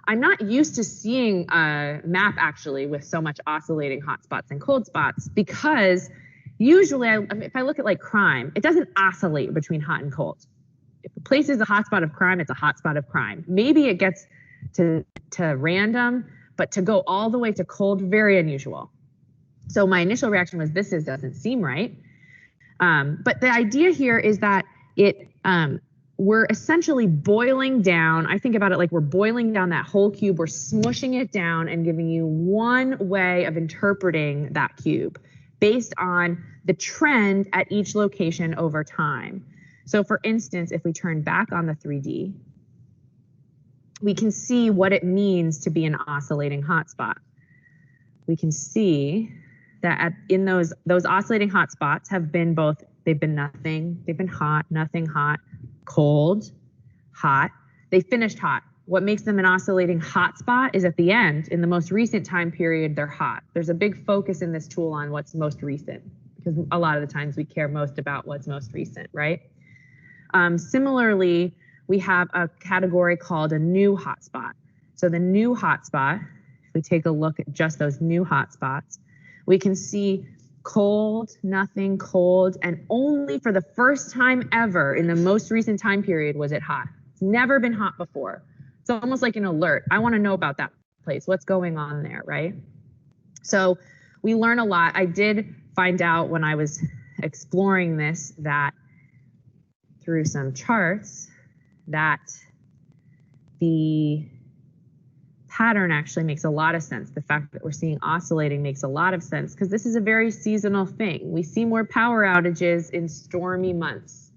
I'm not used to seeing a map actually with so much oscillating hotspots and cold spots, because usually if I look at like crime, it doesn't oscillate between hot and cold. If a place is a hotspot of crime, it's a hotspot of crime. Maybe it gets to random, but to go all the way to cold, very unusual. So my initial reaction was, this doesn't seem right. But the idea here is that we're essentially boiling down. I think about it like we're boiling down that whole cube. We're smushing it down and giving you one way of interpreting that cube based on the trend at each location over time. So for instance, if we turn back on the 3D, we can see what it means to be an oscillating hotspot. We can see that in those oscillating hotspots have been both, they've been nothing, they've been hot, nothing, hot, cold, hot. They finished hot. What makes them an oscillating hotspot is at the end, in the most recent time period, they're hot. There's a big focus in this tool on what's most recent, because a lot of the times we care most about what's most recent, right? Similarly, we have a category called a new hotspot. So the new hotspot, if we take a look at just those new hotspots, we can see cold, nothing, cold, and only for the first time ever in the most recent time period was it hot. It's never been hot before. It's almost like an alert. I want to know about that place. What's going on there, right? So we learn a lot. I did find out when I was exploring this that through some charts that the pattern actually makes a lot of sense. The fact that we're seeing oscillating makes a lot of sense because this is a very seasonal thing. We see more power outages in stormy months.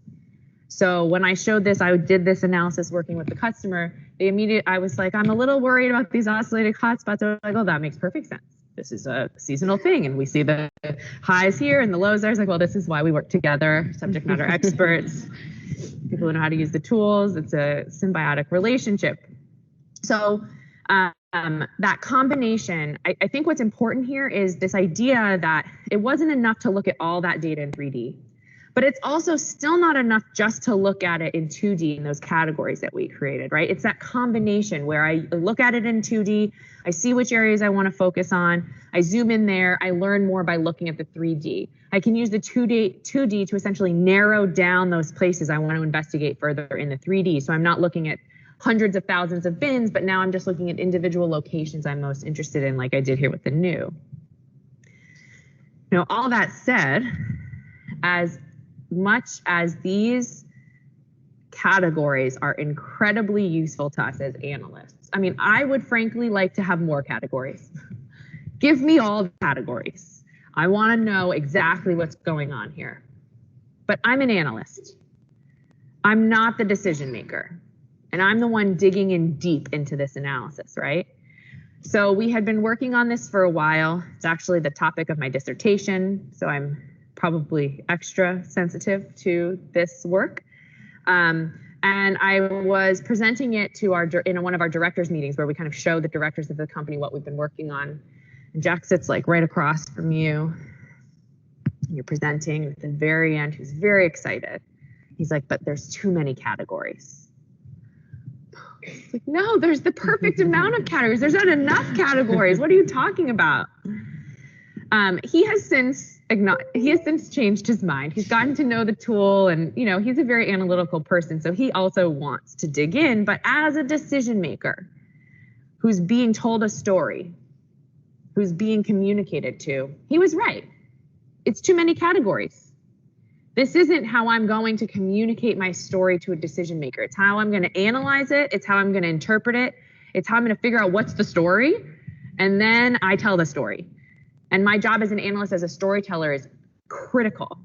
So when I showed this, I did this analysis working with the customer. I was like, I'm a little worried about these oscillating hotspots. I was like, oh, that makes perfect sense. This is a seasonal thing. And we see the highs here and the lows there. I was like, well, this is why we work together, subject matter experts, people who know how to use the tools. It's a symbiotic relationship. So that combination, I think what's important here is this idea that it wasn't enough to look at all that data in 3D, but it's also still not enough just to look at it in 2D in those categories that we created, right? It's that combination where I look at it in 2D, I see which areas I want to focus on, I zoom in there, I learn more by looking at the 3D. I can use the 2D to essentially narrow down those places I want to investigate further in the 3D. So I'm not looking at hundreds of thousands of bins, but now I'm just looking at individual locations I'm most interested in, like I did here with the new. Now, all that said, as much as these categories are incredibly useful to us as analysts, I mean, I would frankly like to have more categories. Give me all the categories. I want to know exactly what's going on here. But I'm an analyst. I'm not the decision maker. And I'm the one digging in deep into this analysis, right? So we had been working on this for a while. It's actually the topic of my dissertation, so I'm probably extra sensitive to this work. And I was presenting it to in one of our directors meetings where we kind of show the directors of the company what we've been working on. And Jack sits like right across from you. You're presenting, and at the very end, he's very excited. He's like, but there's too many categories. It's like, no, there's the perfect amount of categories. There's not enough categories. What are you talking about? He has since changed his mind. He's gotten to know the tool, and he's a very analytical person, so he also wants to dig in. But as a decision maker who's being told a story, who's being communicated to, he was right. It's too many categories. This isn't how I'm going to communicate my story to a decision maker. It's how I'm going to analyze it. It's how I'm going to interpret it. It's how I'm going to figure out what's the story. And then I tell the story. And my job as an analyst, as a storyteller, is critical.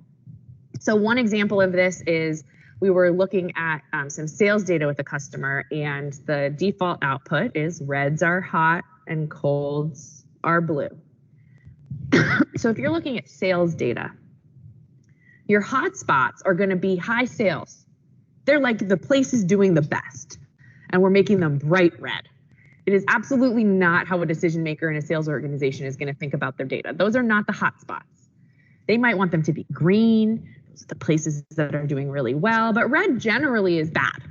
So one example of this is we were looking at some sales data with a customer, and the default output is reds are hot and colds are blue. So if you're looking at sales data, your hot spots are going to be high sales. They're like the place is doing the best, and we're making them bright red. It is absolutely not how a decision maker in a sales organization is going to think about their data. Those are not the hot spots. They might want them to be green. Those are the places that are doing really well, but red generally is bad.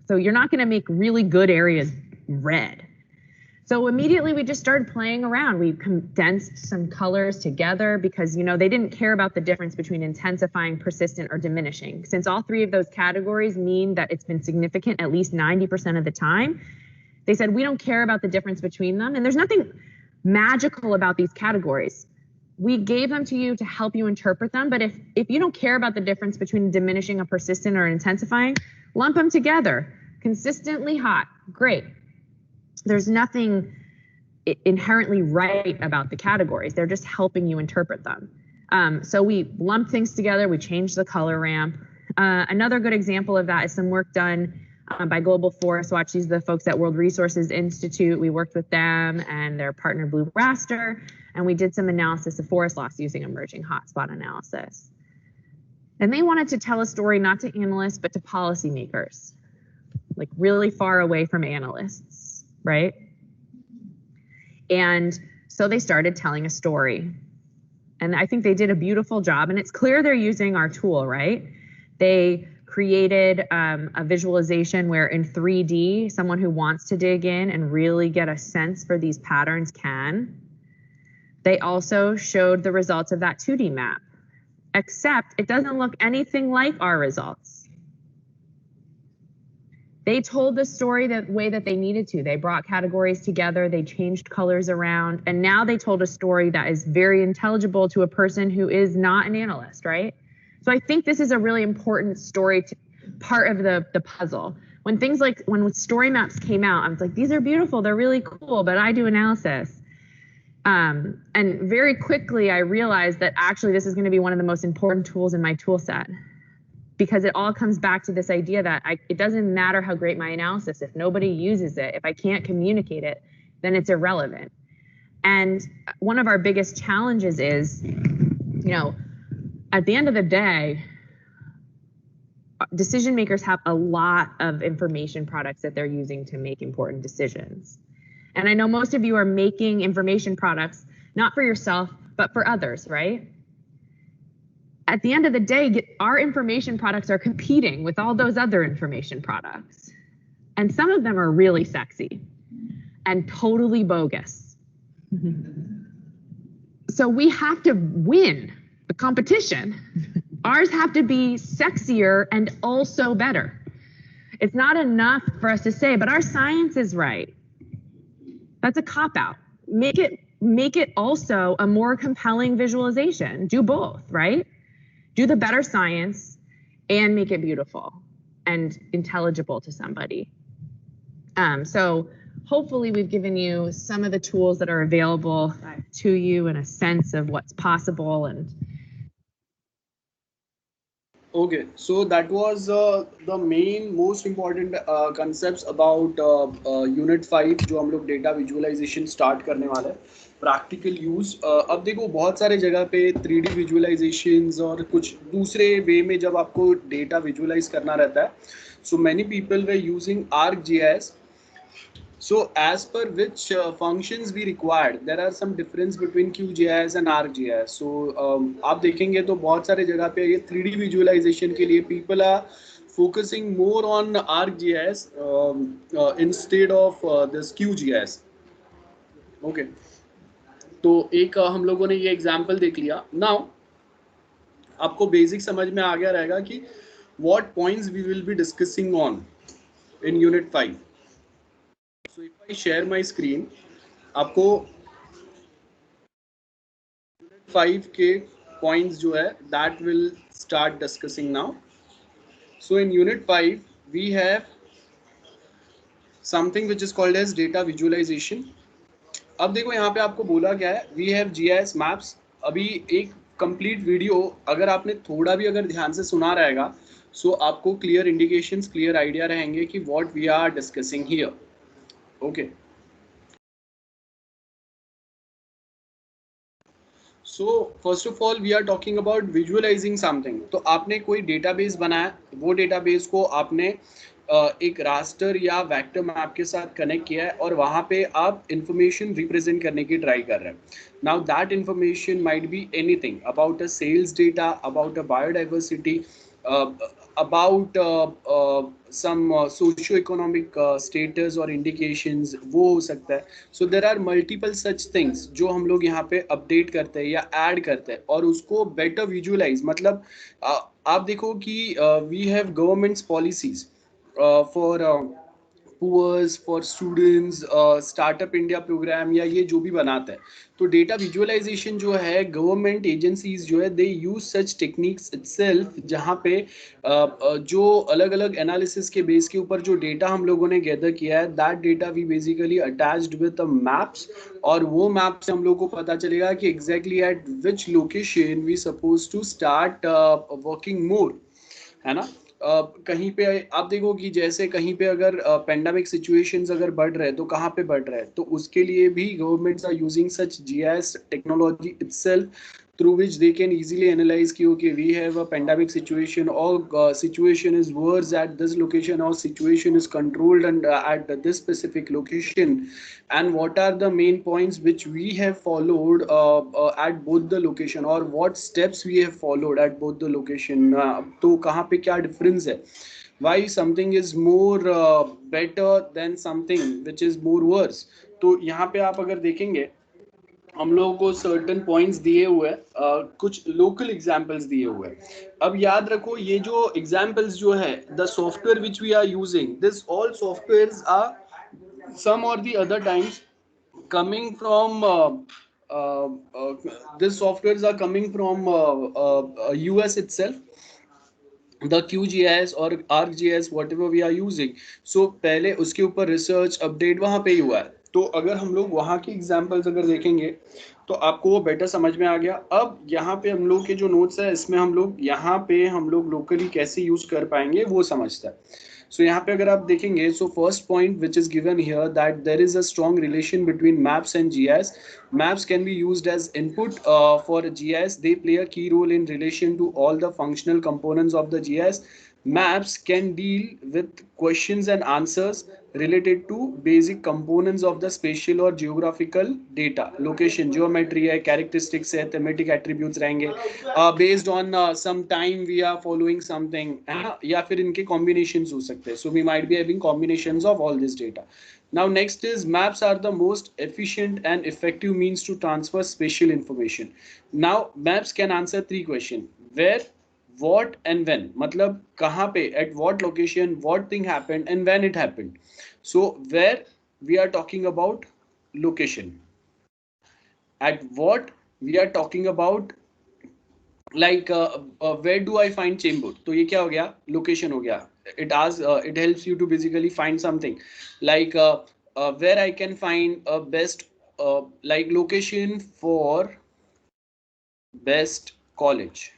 So you're not going to make really good areas red. So immediately we just started playing around. We condensed some colors together because, they didn't care about the difference between intensifying, persistent, or diminishing. Since all three of those categories mean that it's been significant at least 90% of the time, they said, we don't care about the difference between them. And there's nothing magical about these categories. We gave them to you to help you interpret them, but if you don't care about the difference between diminishing, a persistent, or intensifying, lump them together. Consistently hot, great. There's nothing inherently right about the categories. They're just helping you interpret them. So we lump things together, we change the color ramp. Another good example of that is some work done by Global Forest Watch. These are the folks at World Resources Institute. We worked with them and their partner Blue Raster, and we did some analysis of forest loss using emerging hotspot analysis. And they wanted to tell a story not to analysts, but to policymakers, like really far away from analysts, right? And so they started telling a story. And I think they did a beautiful job, and it's clear they're using our tool, right? They created a visualization where in 3D, someone who wants to dig in and really get a sense for these patterns can. They also showed the results of that 2D map, except it doesn't look anything like our results. They told the story the way that they needed to. They brought categories together, they changed colors around, and now they told a story that is very intelligible to a person who is not an analyst, right? So I think this is a really important story part of the puzzle. When things like, when story maps came out, I was like, these are beautiful, they're really cool, but I do analysis. And very quickly I realized that actually this is going to be one of the most important tools in my tool set, because it all comes back to this idea that it doesn't matter how great my analysis, if nobody uses it, if I can't communicate it, then it's irrelevant. And one of our biggest challenges is, you know, at the end of the day, decision makers have a lot of information products that they're using to make important decisions. And I know most of you are making information products, not for yourself, but for others, right? At the end of the day, our information products are competing with all those other information products. And some of them are really sexy and totally bogus. So we have to win the competition. Ours have to be sexier and also better. It's not enough for us to say, but our science is right. That's a cop-out. Make it also a more compelling visualization. Do both, right? Do the better science and make it beautiful and intelligible to somebody. So hopefully we've given you some of the tools that are available to you and a sense of what's possible. And okay, so that was the main most important concepts about Unit 5 जो हम लोग data visualisation start करने वाले हैं, practical use. अब देखो बहुत सारे जगह पे 3D विजुअलाइजेशंस और कुछ दूसरे वे में जब आपको डेटा विजुअलाइज करना रहता है, so many people were using ArcGIS. So as per which functions we required, there are some difference between QGIS and ArcGIS. So आप देखेंगे तो बहुत सारे जगह पे ये 3D visualization के लिए people are focusing more on ArcGIS instead of this QGIS. Okay. तो एक हम लोगों ने ये example देख लिया. Now आपको basic समझ में आ गया रहेगा कि what points we will be discussing on in Unit 5. So if I share my screen, आपको Unit 5 के points जो है that will start discussing now. So in Unit 5 we have something which is called as data visualization. अब देखो यहाँ पे आपको बोला क्या है, we have GIS maps. अभी एक complete video अगर आपने थोड़ा भी अगर ध्यान से सुना रहेगा, so आपको clear indications, clear idea रहेंगे कि what we are discussing here. Okay. So first of all we are talking about visualizing something. तो आपने कोई database बनाया, वो database को आपने एक raster या vector map के साथ connect किया है और वहाँ पे आप information represent करने की try कर रहे हैं. Now that information might be anything about a sales data, about a biodiversity, about some socio-economic status or indications, वो हो सकता है. So there are multiple such things जो हम लोग यहाँ पे update करते हैं या add करते हैं और उसको better visualize. मतलब आप देखो कि we have government's policies for poors, for students, startup India program या ये जो भी बनाता है, तो डेटा विजुअलाइजेशन जो है गवर्नमेंट एजेंसीज जो है दे यूज सच टेक्निक्स इटसेल्फ, जहाँ पे जो अलग अलग एनालिसिस के बेस के ऊपर जो डेटा हम लोगों ने गैदर किया है, that data we basically attached with the maps, और वो मैप से हम लोग को पता चलेगा कि exactly at which location we suppose to start working more, है ना। कहीं पे आप देखो कि जैसे कहीं पे अगर पेंडेमिक सिचुएशंस अगर बढ़ रहे हैं तो कहाँ पे बढ़ रहे हैं, तो उसके लिए भी governments are using such GIS technology itself through which they can easily analyze कि okay we have a pandemic situation, or situation is worse at this location, or situation is controlled and at this specific location, and what are the main points which we have followed at both the location, or what steps we have followed at both the location, तो कहाँ पे क्या difference है, why something is more better than something which is more worse। तो यहाँ पे आप अगर देखेंगे हम लोगों को सर्टेन पॉइंट्स दिए हुए हैं, कुछ लोकल एग्जांपल्स दिए हुए हैं। अब याद रखो ये जो एग्जांपल्स जो है, the software which we are using, this all softwares are some or the other times coming from these softwares are coming from US itself, the QGIS or ArcGIS whatever we are using। so पहले उसके ऊपर research update वहाँ पे ही हुआ है, तो अगर हम लोग वहाँ की एग्जांपल्स अगर देखेंगे तो आपको वो बेटर समझ में आ गया। अब यहाँ पे हम लोग के जो नोट्स है इसमें हम लोग यहाँ पे हम लोग लोकली कैसे यूज कर पाएंगे वो समझता है। सो यहाँ पे अगर आप देखेंगे, so first point which is given here that there is a strong relation between maps and GIS। Maps can be used as input for GIS. They play a key role in relation to all the functional components of the GIS. Maps can deal with questions and answers related to basic components of the spatial or geographical data, location, geometry है, characteristics है, thematic attributes रहेंगे, based on some time we are following something, है ना, या फिर इनके combinations हो सकते हैं, so we might be having combinations of all this data। Now next is maps are the most efficient and effective means to transfer spatial information। Now maps can answer 3 questions: where, what and when, मतलब कहाँ पे, at what location, what thing happened and when it happened। so where we are talking about location, at what we are talking about like where do I find chamber, तो ये क्या हो गया, location हो गया। it helps you to basically find something like where I can find a best like location for best college।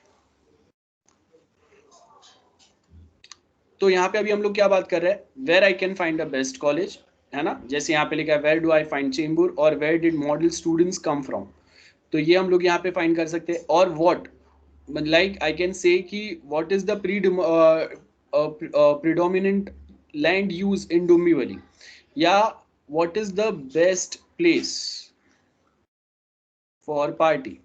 तो यहाँ पे अभी हम लोग क्या बात कर रहे हैं, where I can find a best college, है ना, जैसे यहाँ पे लिखा है where do I find Chembur, or where did model students come from, तो ये हम लोग यहाँ पे फाइंड कर सकते हैं। और what, like I can say कि what is the predominant land use in Dombivli, या what is the best place for party.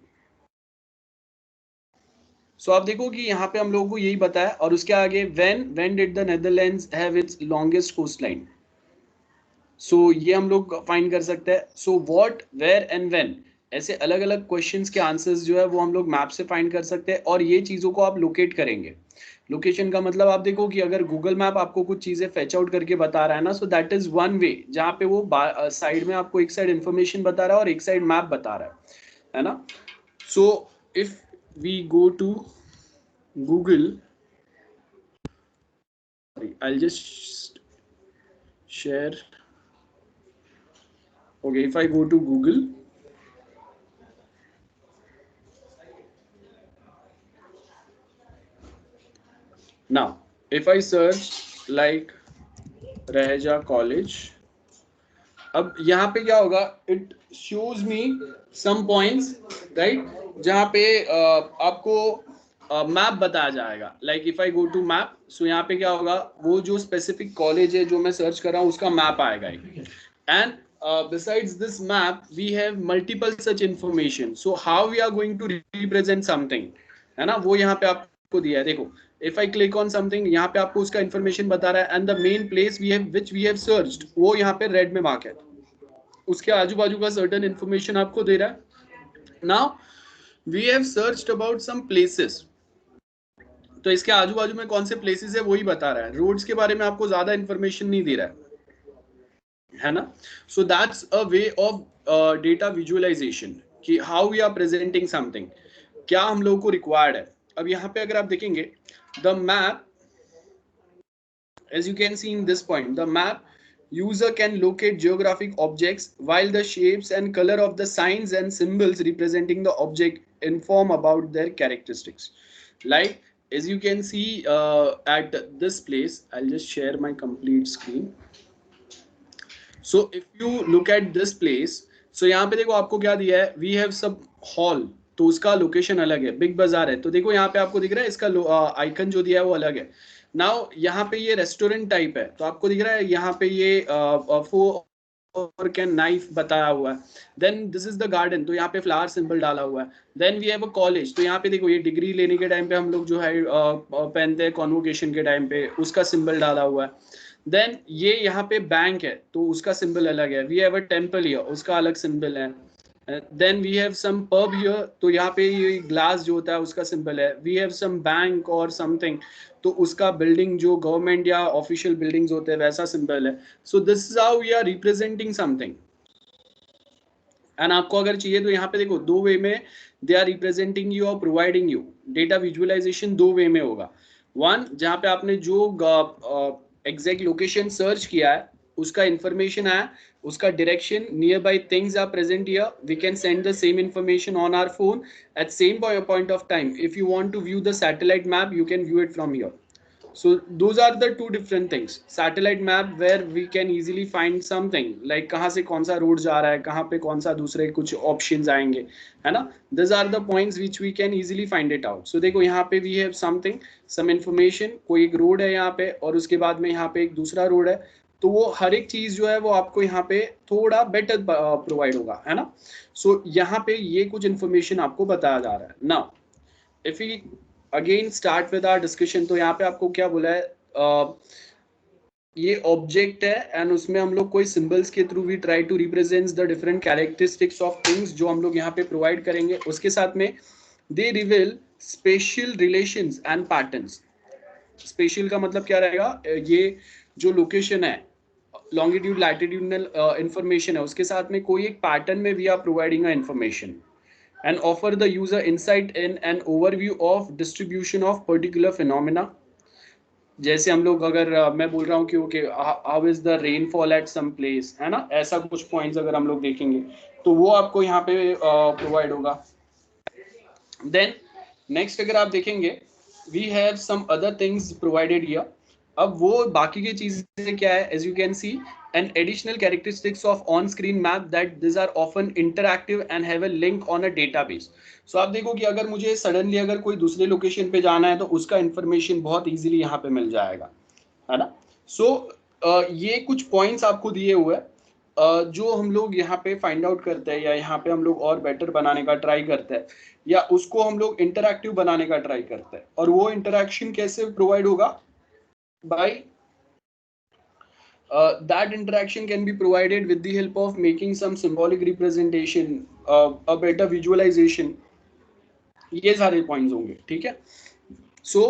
So आप देखो कि यहाँ पे हम लोगों को यही बताया, और उसके आगे when did the Netherlands have its longest coastline, so ये हम लोग फाइंड कर सकते हैं। So what, where and when, ऐसे अलग अलग क्वेश्चंस के आंसर्स जो है वो हम लोग मैप से फाइंड कर सकते हैं, और ये चीज़ों को आप लोकेट करेंगे। लोकेशन का मतलब आप देखो कि अगर गूगल मैप आपको कुछ चीज़ें फेच आउट करके बता रहा है ना, सो दैट इज वन वे, जहाँ पे वो साइड में आपको एक साइड इन्फॉर्मेशन बता रहा है और एक साइड मैप बता रहा है ना। So if we go to Google, sorry, I'll just share, okay, if I go to Google, now if I search like Raheja college, अब यहाँ पे क्या होगा, it shows me some points, right, जहाँ पे आपको मैप बताया जाएगा। Like if I go to map, so यहाँ पे क्या होगा, वो जो स्पेसिफिक कॉलेज है जो मैं सर्च कर रहा हूँ उसका मैप आएगा। And besides this map we have multiple such information, so how we are going to represent something, है ना, वो यहाँ पे आपको दिया है। देखो if I click on something, यहाँ पे आपको उसका information बता रहा है, and the main place we have which we have searched वो यहाँ पे red में mark है, उसके आजू बाजू का certain information आपको दे रहा है। now we have searched about some places, तो इसके आजू बाजू में कौन से प्लेसेस है वही बता रहा है, रोड्स के बारे में आपको ज्यादा इंफॉर्मेशन नहीं दे रहा है। है ना. So that's a way of data visualization कि how we are presenting something, क्या हम लोगों को रिक्वायर्ड है. अब यहाँ पे अगर आप देखेंगे the map, as you can see in this point, the map user can locate geographic objects while the shapes and color of the signs and symbols representing the object inform about their characteristics. Like as you can see at this place, I'll just share my complete screen. So if you look at this place, so यहाँ पे देखो आपको क्या दिया है, we have some hall, तो उसका location अलग है. बिग बाजार है तो देखो यहाँ पे आपको दिख रहा है इसका आइकन जो दिया है वो अलग है. नाउ यहाँ पे ये रेस्टोरेंट टाइप है तो आपको दिख रहा है यहाँ पे ये fork and knife बताया हुआ है. Then this is the garden, तो यहाँ पे फ्लावर सिंबल डाला हुआ है. Then we have a college, तो यहाँ पे देखो ये डिग्री लेने के टाइम पे हम लोग जो है पहनते हैं कॉन्वोकेशन के टाइम पे, उसका सिंबल डाला हुआ है. देन ये यहाँ पे बैंक है तो उसका सिंबल अलग है. We have a temple here, उसका अलग सिंबल है. Then we have some pub here, तो यहाँ पे ये ग्लास जो होता है उसका सिंबल है. वी हैव सम बैंक और समथिंग, तो उसका बिल्डिंग जो गवर्नमेंट या ऑफिशियल बिल्डिंग्स होते हैं वैसा सिंबल है. So this is how we are representing something. And आपको अगर चाहिए तो यहाँ पे देखो दो वे में दे आर रिप्रेजेंटिंग यू और प्रोवाइडिंग यू. डेटा विजुअलाइजेशन दो वे में होगा. वन, जहाँ पे आपने जो एग्जैक्ट लोकेशन सर्च किया है उसका इंफॉर्मेशन है, उसका direction, nearby things are present here, we can send the same information on our phone at same point of time. If you want to view the satellite map you can view it from here. So those are the two different things. Satellite map where we can easily find something like कहाँ से कौन सा road जा रहा है, कहाँ पे कौन सा दूसरे कुछ ऑप्शंस आएंगे, है ना. These are the points which we can easily find it out. So देखो यहाँ पे we have something, some information, कोई एक रोड है यहाँ पे और उसके बाद में यहाँ पे एक दूसरा रोड है, तो वो हर एक चीज जो है वो आपको यहाँ पे थोड़ा बेटर प्रोवाइड होगा, है ना. सो यहाँ पे ये कुछ इन्फॉर्मेशन आपको बताया जा रहा है. Now if we again start with our discussion, तो यहाँ पे आपको क्या बोला है, ये ऑब्जेक्ट है एंड उसमें हम लोग कोई सिंबल्स के through we try to represent the different characteristics of things जो हम लोग यहाँ पे प्रोवाइड करेंगे. उसके साथ में they reveal special relations and patterns. Special का मतलब क्या रहेगा, ये जो लोकेशन है लॉन्गिट्यूड लैटिट्यूडनल इंफॉर्मेशन है उसके साथ में कोई एक पैटर्न में we are providing information and offer the user insight in an overview of distribution of particular phenomena. जैसे हम लोग अगर मैं बोल रहा हूँ कि okay how is the rainfall at some place, है ना, ऐसा कुछ पॉइंट्स अगर हम लोग देखेंगे तो वो आपको यहाँ पे प्रोवाइड होगा. देन नेक्स्ट अगर आप देखेंगे we have some other things provided here. अब वो बाकी की चीजें क्या है, as you can see an additional characteristics of on screen map that these are often interactive and have a link on a database. So आप देखो कि अगर मुझे सडनली अगर कोई दूसरे लोकेशन पे जाना है तो उसका इंफॉर्मेशन बहुत इजीली यहाँ पे मिल जाएगा, है ना. सो ये कुछ पॉइंट्स आपको दिए हुए जो हम लोग यहाँ पे फाइंड आउट करते हैं या यहाँ पे हम लोग और बेटर बनाने का ट्राई करते हैं या उसको हम लोग इंटरैक्टिव बनाने का ट्राई करते हैं. और वो इंटरैक्शन कैसे प्रोवाइड होगा, bye that interaction can be provided with the help of making some symbolic representation, a better visualization. ये सारे पॉइंट्स होंगे, ठीक है. सो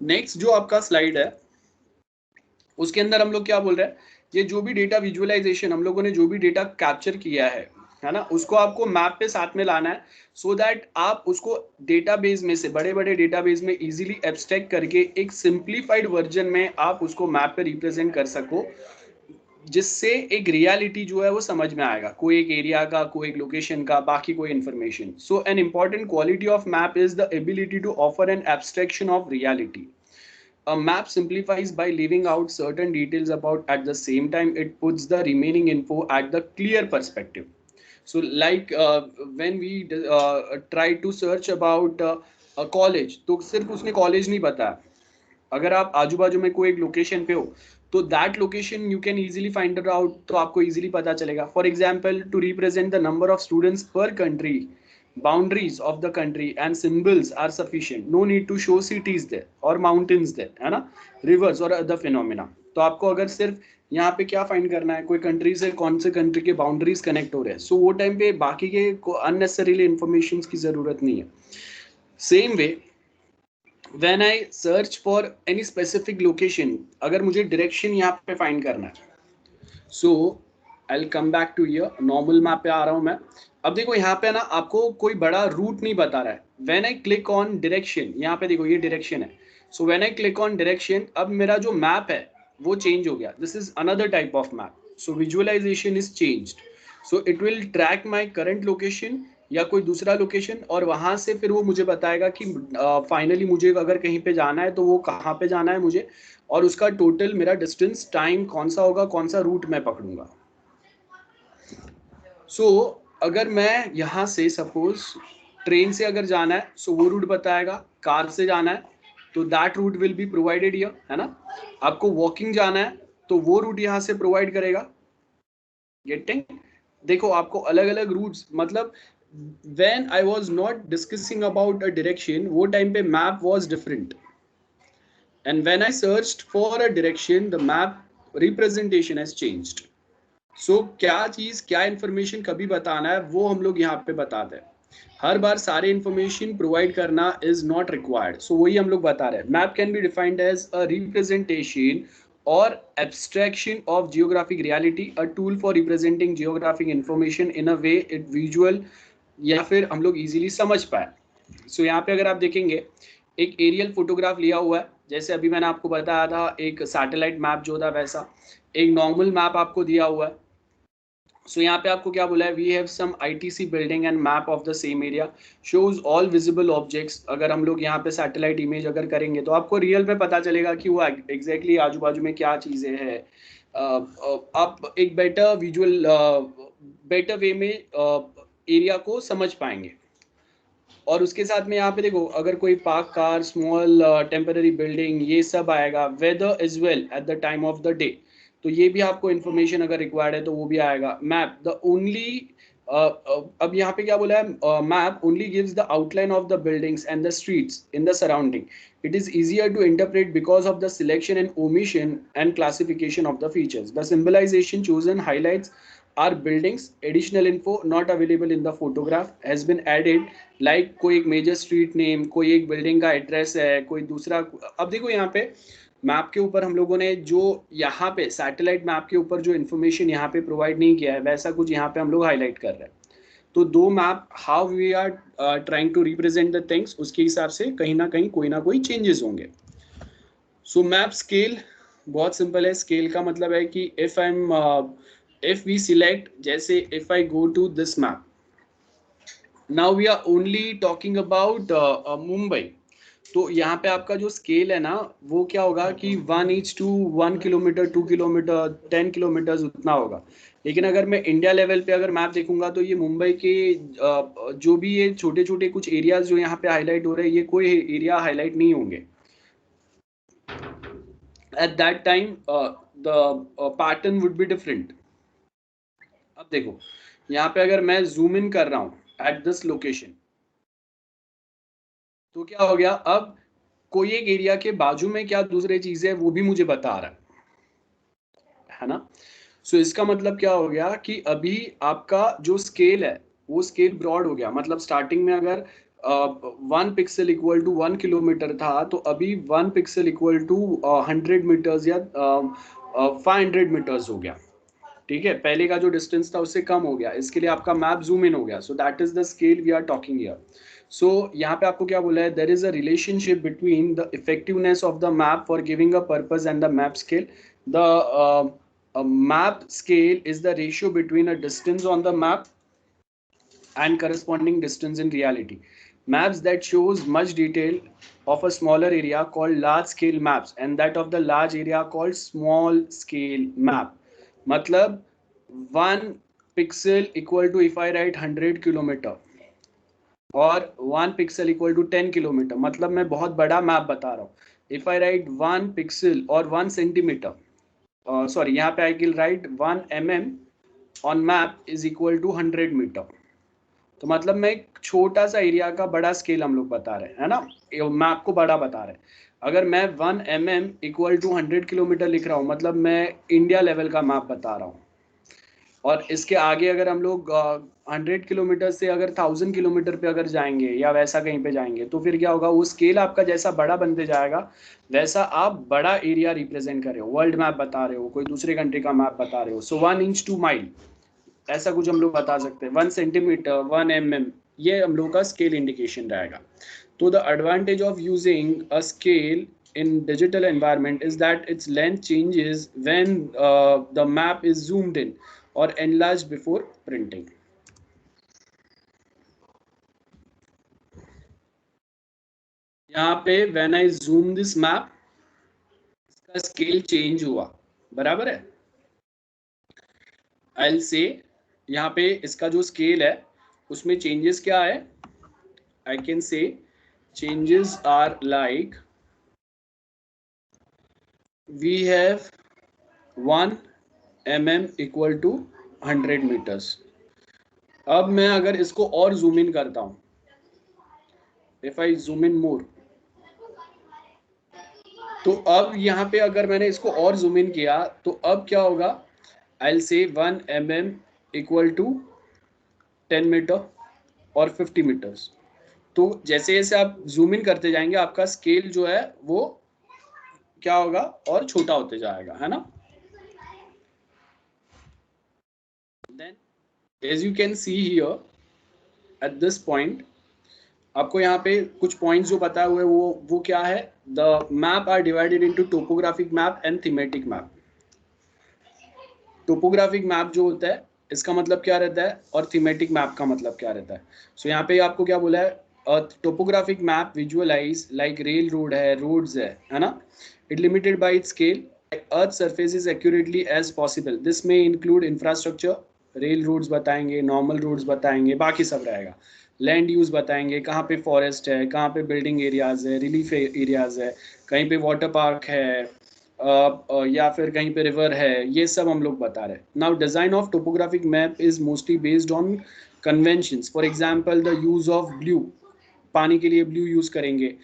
नेक्स्ट जो आपका स्लाइड है उसके अंदर हम लोग क्या बोल रहे हैं, ये जो भी डेटा विजुअलाइजेशन हम लोगों ने जो भी डेटा कैप्चर किया है ना, उसको आपको मैप पे साथ में लाना है सो दैट आप उसको डेटाबेस में से बड़े बड़े डेटाबेस में इजीली एब्स्ट्रैक्ट करके एक सिंप्लीफाइड वर्जन में आप उसको मैप पे रिप्रेजेंट कर सको, जिससे एक रियलिटी जो है वो समझ में आएगा, कोई एक एरिया का, कोई एक लोकेशन का, बाकी कोई information. So an important quality of map is the ability to offer an abstraction of reality. A map simplifies by leaving out certain details about at the same time it puts the remaining info at the clear perspective. So like when we try to search about a college, तो सिर्फ उसने college नहीं बताया, अगर आप आजू बाजू में कोई एक लोकेशन पे हो तो that location you can easily find it out, तो आपको इजीली पता चलेगा. For example to represent the number of students per country, boundaries of the country and symbols are sufficient, no need to show cities there or mountains there, है ना, rivers or other phenomena. तो आपको अगर सिर्फ यहाँ पे क्या find करना है, कोई कंट्री से कौन से कंट्री के बाउंड्रीज कनेक्ट हो रहे हैं, सो वो टाइम पे बाकी के अननेसेसरीली इंफॉर्मेशन की जरूरत नहीं है. Same way when I search for any specific location, अगर मुझे डायरेक्शन यहाँ पे फाइंड करना है, so I will come back to here, normal map पे आ रहा हूँ मैं। अब देखो यहाँ पे ना आपको कोई बड़ा रूट नहीं बता रहा है। When I click on direction, यहाँ पे देखो ये डायरेक्शन है, so when I click on direction, अब मेरा जो मैप है वो चेंज हो गया। This is another type of map, so visualization is changed, so it will track my current location या कोई दूसरा लोकेशन, और वहां से फिर वो मुझे बताएगा कि फाइनली मुझे अगर कहीं पे जाना है तो वो कहाँ पे जाना है मुझे, और उसका टोटल मेरा डिस्टेंस टाइम कौन सा होगा, कौन सा रूट मैं पकड़ूंगा। सो अगर मैं यहाँ से सपोज ट्रेन से अगर जाना है, सो वो रूट बताएगा। कार से जाना है तो that route will be provided here, है ना। आपको वॉकिंग जाना है तो वो रूट यहाँ से प्रोवाइड करेगा। गेटिंग? देखो आपको अलग अलग रूट्स, मतलब when I was not discussing about a direction, वो टाइम पे map was different, and when I searched for a direction, the map representation has changed. So क्या चीज, क्या इंफॉर्मेशन कभी बताना है वो हम लोग यहाँ पे बताते हैं। हर बार सारे इंफॉर्मेशन प्रोवाइड करना इज नॉट रिक्वायर्ड, सो वही हम लोग बता रहे हैं। Map can be defined as a representation or abstraction of geographic reality, a tool for representing geographic information in a way it visual या फिर हम लोग इजीली समझ पाए। सो यहाँ पे अगर आप देखेंगे एक एरियल फोटोग्राफ लिया हुआ है, जैसे अभी मैंने आपको बताया था एक सैटेलाइट मैप जो था वैसा, एक नॉर्मल मैप आपको दिया हुआ है। सो यहाँ पे आपको क्या बोला है, we have some ITC building and map of the same area shows all visible objects. अगर हम लोग यहाँ पे सैटेलाइट इमेज अगर करेंगे तो आपको रियल में पता चलेगा कि वो एग्जैक्टली आजू बाजू में क्या चीज़ें हैं। आप एक बेटर विजुअल बेटर वे में एरिया को समझ पाएंगे। और उसके साथ में यहाँ पे देखो अगर कोई park car, small temporary building, ये सब आएगा। Weather is well at the time of the day, तो ये भी आपको इन्फॉर्मेशन अगर रिक्वायर्ड है तो वो भी आएगा। मैप द ओनली अब यहाँ पे क्या बोला है, map only gives the outline of the buildings and the streets in the surrounding. It is easier to interpret because of the selection and omission and classification of the features. The symbolization chosen highlights are buildings. Additional info not available in the photograph has been added, like कोई एक major street name, कोई एक building का address है, कोई दूसरा। अब देखो यहाँ पे मैप के ऊपर हम लोगों ने जो यहाँ पे सैटेलाइट मैप के ऊपर जो इन्फॉर्मेशन यहाँ पे प्रोवाइड नहीं किया है वैसा कुछ यहाँ पे हम लोग हाईलाइट कर रहे हैं। तो दो map how we are trying to represent the things, उसके हिसाब से कहीं ना कहीं कोई ना कोई चेंजेस होंगे। सो मैप स्केल बहुत सिंपल है। स्केल का मतलब है कि इफ वी सिलेक्ट, जैसे if I go to this map, now we are only talking about Mumbai, तो यहाँ पे आपका जो स्केल है ना वो क्या होगा कि 1:1 किलोमीटर, 2 किलोमीटर, 10 किलोमीटर उतना होगा। लेकिन अगर मैं इंडिया लेवल पे अगर मैप देखूंगा तो ये मुंबई के जो भी ये छोटे छोटे कुछ एरियाज जो यहाँ पे हाईलाइट हो रहे हैं, ये कोई एरिया हाईलाइट नहीं होंगे। At that time the pattern would be different. अब देखो यहाँ पे अगर मैं जूम इन कर रहा हूँ एट दिस लोकेशन, तो क्या हो गया, अब कोई एक एरिया के बाजू में क्या दूसरी चीज है वो भी मुझे बता रहा है ना। सो इसका मतलब क्या हो गया कि अभी आपका जो स्केल है वो स्केल ब्रॉड हो गया। मतलब स्टार्टिंग में अगर 1 पिक्सल इक्वल टू 1 किलोमीटर था, तो अभी 1 पिक्सल इक्वल टू 100 मीटर्स या 500 मीटर्स हो गया। ठीक है, पहले का जो डिस्टेंस था उससे कम हो गया, इसके लिए आपका मैप जूम इन हो गया। So that is the scale we are talking here. So यहाँ पे आपको क्या बोला है, there is a relationship between the effectiveness of the map for giving a purpose and the map scale. The map scale is the ratio between a distance on the map and corresponding distance in reality. Maps that shows much detail of a smaller area called large scale maps, and that of the large area called small scale map. मतलब 1 pixel equal to, if I write 100 kilometre और 1 pixel equal to 10 kilometre, मतलब मैं बहुत बड़ा map बता रहा हूँ। If I right 1 pixel और 1 सेंटीमीटर, सॉरी यहाँ पे I will write 1 mm on map is equal to 100 metre. तो मतलब मैं एक छोटा सा एरिया का बड़ा स्केल हम लोग बता रहे हैं ना, मैप को बड़ा बता रहे हैं। अगर मैं 1 mm इक्वल टू 100 किलोमीटर लिख रहा हूँ, मतलब मैं इंडिया लेवल का मैप बता रहा हूँ। और इसके आगे अगर हम लोग 100 किलोमीटर से अगर 1000 किलोमीटर पे अगर जाएंगे या वैसा कहीं पे जाएंगे तो फिर क्या होगा, वो स्केल आपका जैसा बड़ा बनते जाएगा वैसा आप बड़ा एरिया रिप्रेजेंट कर रहे हो, वर्ल्ड मैप बता रहे हो, कोई दूसरे कंट्री का मैप बता रहे हो। सो 1 इंच टू माइल ऐसा कुछ हम लोग बता सकते हैं, 1 सेंटीमीटर 1 mm, ये हम लोग का स्केल इंडिकेशन रहेगा। तो the advantage of using a scale in digital environment is that its length changes when the map is zoomed in or enlarged before printing. यहाँ पे when I zoom this map, इसका scale change हुआ, बराबर है। I'll say यहाँ पे इसका जो स्केल है उसमें चेंजेस क्या है, I can say changes are like we have 1 mm equal to 100 meters। अब मैं अगर इसको और जूम इन करता हूं, इफ आई जूम इन मोर, तो अब यहाँ पे अगर मैंने इसको और जूम इन किया तो अब क्या होगा, आई say 1 mm equal to 10 metre और 50 मीटर्स। तो जैसे जैसे आप जूम इन करते जाएंगे आपका स्केल जो है वो क्या होगा, और छोटा होते जाएगा, है ना। Then as you can see here at this point, आपको यहाँ पे कुछ पॉइंट्स जो पता हुए वो क्या है, the map are divided into topographic map and thematic map. Topographic map जो होता है इसका मतलब क्या रहता है और थीमेटिक मैप का मतलब क्या रहता है। सो यहाँ पे आपको क्या बोला है, topographic map visualise like rail road है, रोड्स है ना, it limited by its scale, earth surface is accurately as possible, this में इंक्लूड इंफ्रास्ट्रक्चर, रेल रोड्स बताएंगे, नॉर्मल रोड्स बताएंगे, बाकी सब रहेगा, लैंड यूज बताएंगे, कहाँ पे फॉरेस्ट है, कहाँ पे बिल्डिंग एरियाज है, रिलीफ एरियाज है, कहीं पे वाटर पार्क है, या फिर कहीं पे रिवर है, ये सब हम लोग बता रहे हैं। Now design of topographic map is mostly based on conventions, for example the use of blue, पानी के लिए ब्लू यूज करेंगे,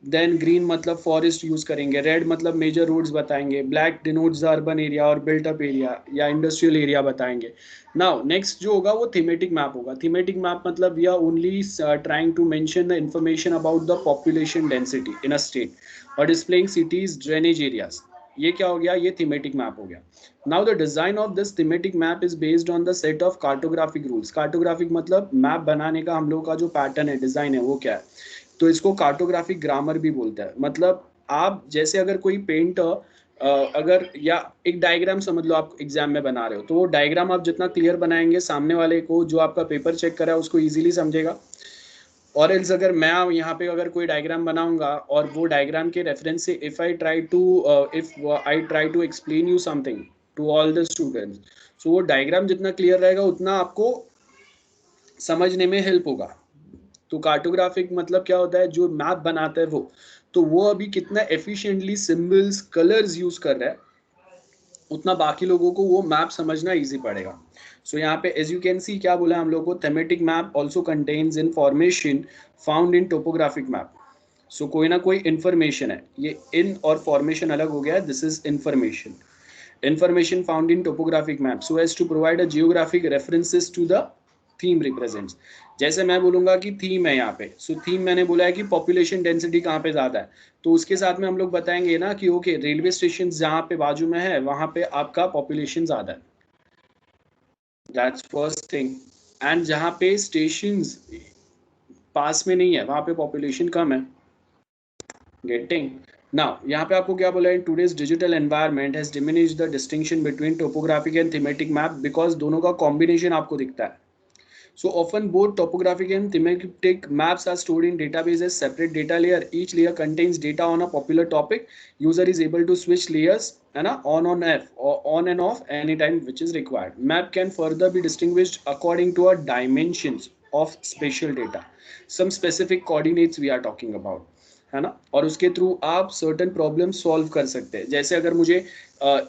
देन ग्रीन मतलब फॉरेस्ट यूज करेंगे, रेड मतलब मेजर रोड्स बताएंगे, black denotes the urban area और बिल्ट अप एरिया या इंडस्ट्रियल एरिया बताएंगे। नाउ नेक्स्ट जो होगा वो थीमेटिक मैप होगा। थीमेटिक मैप मतलब we are only trying to mention the information about the population density in a state और displaying cities drainage areas, ये क्या हो गया, ये थीमेटिक मैप हो गया। Now the design of this thematic map is based on the set of cartographic rules. Cartographic मतलब map बनाने का हम लोग का जो पैटर्न है, डिजाइन है, वो क्या है, तो इसको कार्टोग्राफिक ग्रामर भी बोलता है। मतलब आप जैसे अगर कोई पेंटर अगर या एक डायग्राम समझ लो आप एग्जाम में बना रहे हो, तो वो डायग्राम आप जितना क्लियर बनाएंगे सामने वाले को जो आपका पेपर चेक कर रहा है उसको इजीली समझेगा। और एल्स अगर मैं यहाँ पे अगर कोई डायग्राम बनाऊंगा और वो डायग्राम के रेफरेंस से if I try to explain you something to all the students, so वो डायग्राम जितना क्लियर रहेगा उतना आपको समझने में हेल्प होगा। तो कार्टोग्राफिक मतलब क्या होता है, जो मैप बनाता है तो वो अभी कितना एफिशिएंटली सिंबल्स कलर्स यूज कर रहा है उतना बाकी लोगों को वो मैप समझना इजी पड़ेगा। सो यहाँ पे एज यू कैन सी क्या बोला हम लोग को, thematic map also contains information found in topographic map. So कोई ना कोई इन्फॉर्मेशन है, ये इन और फॉर्मेशन अलग हो गया, this is information found in topographic map so as to provide a geographic references to the theme represents। जैसे मैं बोलूंगा कि थीम है यहाँ पे, सो थीम मैंने बोला है कि पॉपुलेशन डेंसिटी कहाँ पे ज्यादा है, तो उसके साथ में हम लोग बताएंगे ना कि ओके रेलवे स्टेशन जहाँ पे बाजू में है वहां पे आपका पॉपुलेशन ज्यादा है, दैट्स फर्स्ट थिंग। एंड जहाँ पे स्टेशन पास में नहीं है वहां पे पॉपुलेशन कम है, गेटिंग। नाउ यहाँ पे आपको क्या बोला है, today's digital environment has diminished the distinction between topographic and thematic map because दोनों का कॉम्बिनेशन आपको दिखता है। So often both topographic and thematic maps are stored in databases, separate data layer. Each layer contains data on a popular topic. User is able to switch layers on and off anytime which is required. Map can further be distinguished according to a dimensions of spatial data. Some specific coordinates we are talking about, है ना, और उसके through आप certain problem solve कर सकते हैं। जैसे अगर मुझे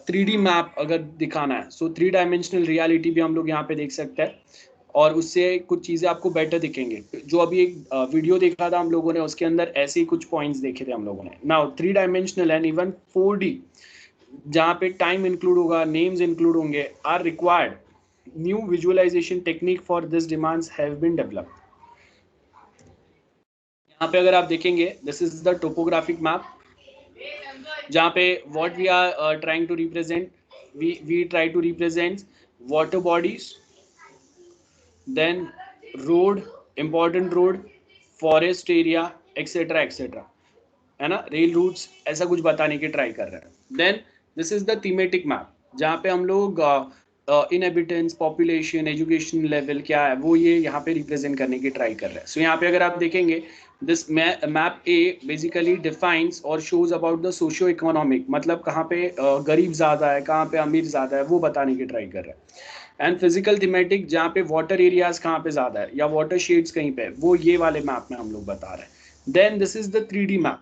3D मैप अगर दिखाना है, सो 3 डायमेंशनल रियलिटी भी हम लोग यहाँ पे देख सकते हैं और उससे कुछ चीज़ें आपको बेटर दिखेंगे। जो अभी एक वीडियो देखा था हम लोगों ने, उसके अंदर ऐसे ही कुछ पॉइंट्स देखे थे हम लोगों ने। Now 3 dimensional and even 4D जहाँ पे टाइम इंक्लूड होगा, नेम्स इंक्लूड होंगे, are required new visualization technique for this demands have been developed. यहाँ पे अगर आप देखेंगे, this is the topographic map, जहाँ पे what we are trying to represent, we try to represent water bodies, then road, important road, forest area, etc etc, है ना, rail roots, ऐसा कुछ बताने की ट्राई कर रहे हैं. Then this is the thematic map, जहाँ पे हम लोग इनहेबिटेंट्स, पॉपुलेशन, एजुकेशन लेवल क्या है वो ये यहाँ पे रिप्रेजेंट करने की ट्राई कर रहे हैं. सो यहाँ पे अगर आप देखेंगे, this map A basically defines or shows about the socio economic, मतलब कहाँ पे गरीब ज़्यादा है, कहाँ पे अमीर ज़्यादा है, वो बताने की ट्राई कर रहे हैं. एंड फिजिकल थीमेटिक, जहाँ पे वाटर एरियाज कहाँ पे ज़्यादा है या वाटर शेड्स कहीं पे, वो ये वाले मैप में हम लोग बता रहे हैं. Then this is the 3D map,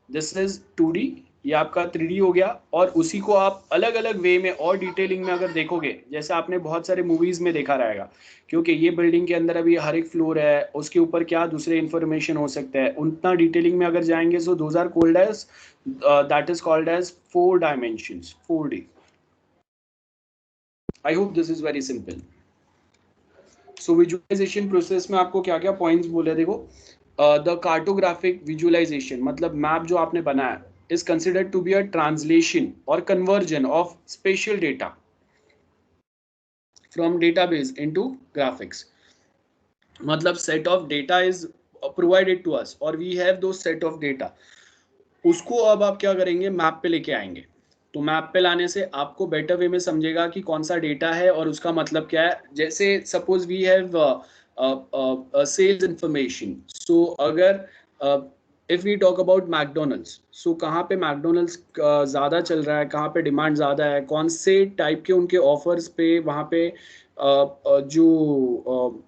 this is 2D, ये आपका 3D हो गया. और उसी को आप अलग अलग वे में और डिटेलिंग में अगर देखोगे, जैसे आपने बहुत सारे मूवीज में देखा रहेगा, क्योंकि ये बिल्डिंग के अंदर अभी हर एक फ्लोर है, उसके ऊपर क्या दूसरे इंफॉर्मेशन हो सकता है, उतना डिटेलिंग में अगर जाएंगे, so those are called as, that is called as 4 dimensions, 4D. I hope this is very simple. So visualisation process में आपको क्या क्या पॉइंट्स बोले, देखो, द कार्टोग्राफिक विजुअलाइजेशन, मतलब मैप जो आपने बनाया, is considered to be a translation or conversion of spatial data from database into graphics. मतलब set of data is provided to us or we have those set of data, उसको अब आप क्या करेंगे, मैप पे लेके आएंगे. तो मैप पे लाने से आपको बेटर वे में समझेगा कि कौन सा डेटा है और उसका मतलब क्या है. जैसे suppose we have sales information, so अगर if we talk about McDonald's, so कहाँ पे मैकडोनल्ड्स ज़्यादा चल रहा है, कहाँ पे डिमांड ज़्यादा है, कौन से टाइप के उनके ऑफर्स पे वहाँ पे जो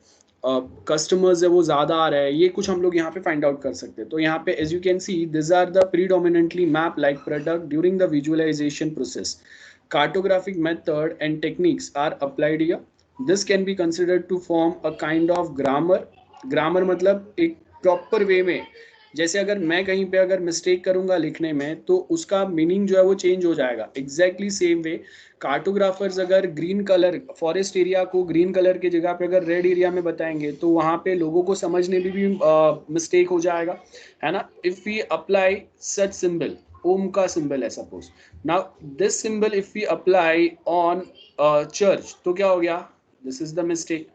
कस्टमर्स है वो ज़्यादा आ रहा है, ये कुछ हम लोग यहाँ पे फाइंड आउट कर सकते हैं. तो यहाँ पे as you can see, this are the predominantly map like product during the visualisation process. Cartographic method and techniques are applied here. This can be considered to form a kind of grammar. Grammar मतलब एक proper way में, जैसे अगर मैं कहीं पे अगर mistake करूंगा लिखने में, तो उसका मीनिंग जो है वो चेंज हो जाएगा. एग्जैक्टली सेम वे कार्टोग्राफर्स अगर ग्रीन कलर, फॉरेस्ट एरिया को ग्रीन कलर की जगह पे अगर रेड एरिया में बताएंगे, तो वहाँ पे लोगों को समझने में भी मिस्टेक हो जाएगा, है ना. If we apply such symbol, Om का सिंबल है suppose, now this symbol if we apply on church, तो क्या हो गया, this is the mistake.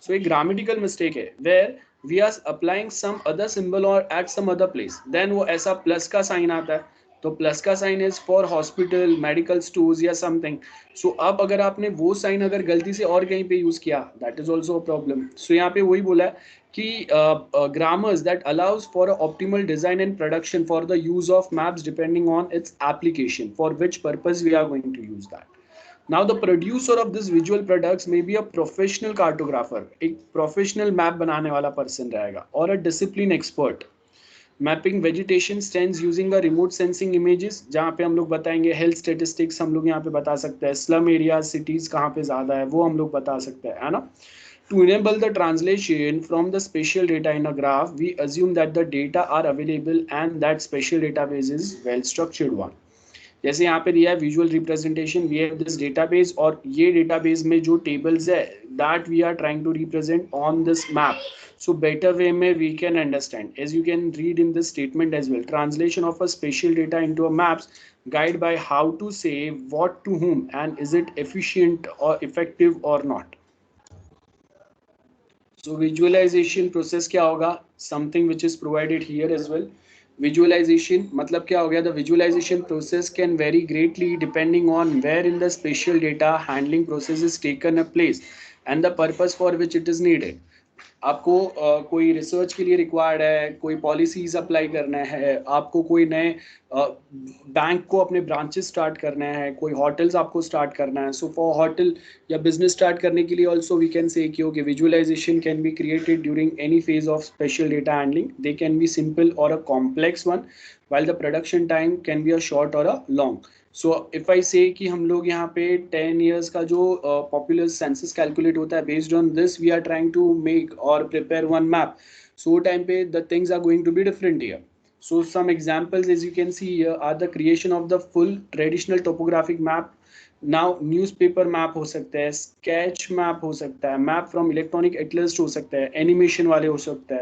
So एक ग्रामेटिकल मिस्टेक है, where we are applying some other symbol or at some other place, then वो ऐसा प्लस का साइन आता है, तो प्लस का sign is for hospital, medical stores या समथिंग. सो अब अगर आपने वो साइन अगर गलती से और कहीं पे यूज किया, that is also a problem. So यहाँ पे वही बोला है कि grammars that allows for a optimal design and production for the use of maps depending on its application, for which purpose we are going to use that. Now the producer of this visual products may be a professional cartographer, एक professional map बनाने वाला person रहेगा, or a discipline expert. Mapping vegetation stands using a remote sensing images, जहाँ पे हम लोग बताएंगे health statistics, हम लोग यहाँ पे बता सकते हैं स्लम एरिया, सिटीज कहाँ पे ज़्यादा है वो हम लोग बता सकते हैं, है ना. To enable the translation from the spatial data in a graph, we assume that the data are available and that spatial database is well structured one. जैसे यहाँ पे दिया है visual representation, we have this database, और ये database में जो tables है that we are trying to represent on this map. So better way में we can understand, as you can read in this statement as well, translation of a spatial data into a maps guide by how to say what to whom and is it efficient or effective or not. So visualization process क्या होगा, something which is provided here as well. Visualization मतलब क्या हो गया, the visualization process can vary greatly depending on where in the spatial data handling process is taken a place and the purpose for which it is needed. आपको कोई research के लिए required है, कोई पॉलिसीज अप्लाई करना है, आपको कोई नए बैंक को अपने ब्रांचेस स्टार्ट करना है, कोई होटल्स आपको स्टार्ट करना है. सो फॉर होटल या बिजनेस स्टार्ट करने के लिए ऑल्सो वी कैन से कि okay visualization can be created during any phase of spatial data handling. They can be simple or a complex one, while the production time can be a short or a long. So if I say कि हम लोग यहाँ पे 10 years का जो popular census calculate होता है, based on this we are trying to make or prepare one map. So time पे the things are going to be different here. So some examples, as you can see here, are the creation of the full traditional topographic map. Now newspaper map हो सकता है, sketch map हो सकता है, map from electronic Atlas हो सकता है, animation वाले हो सकता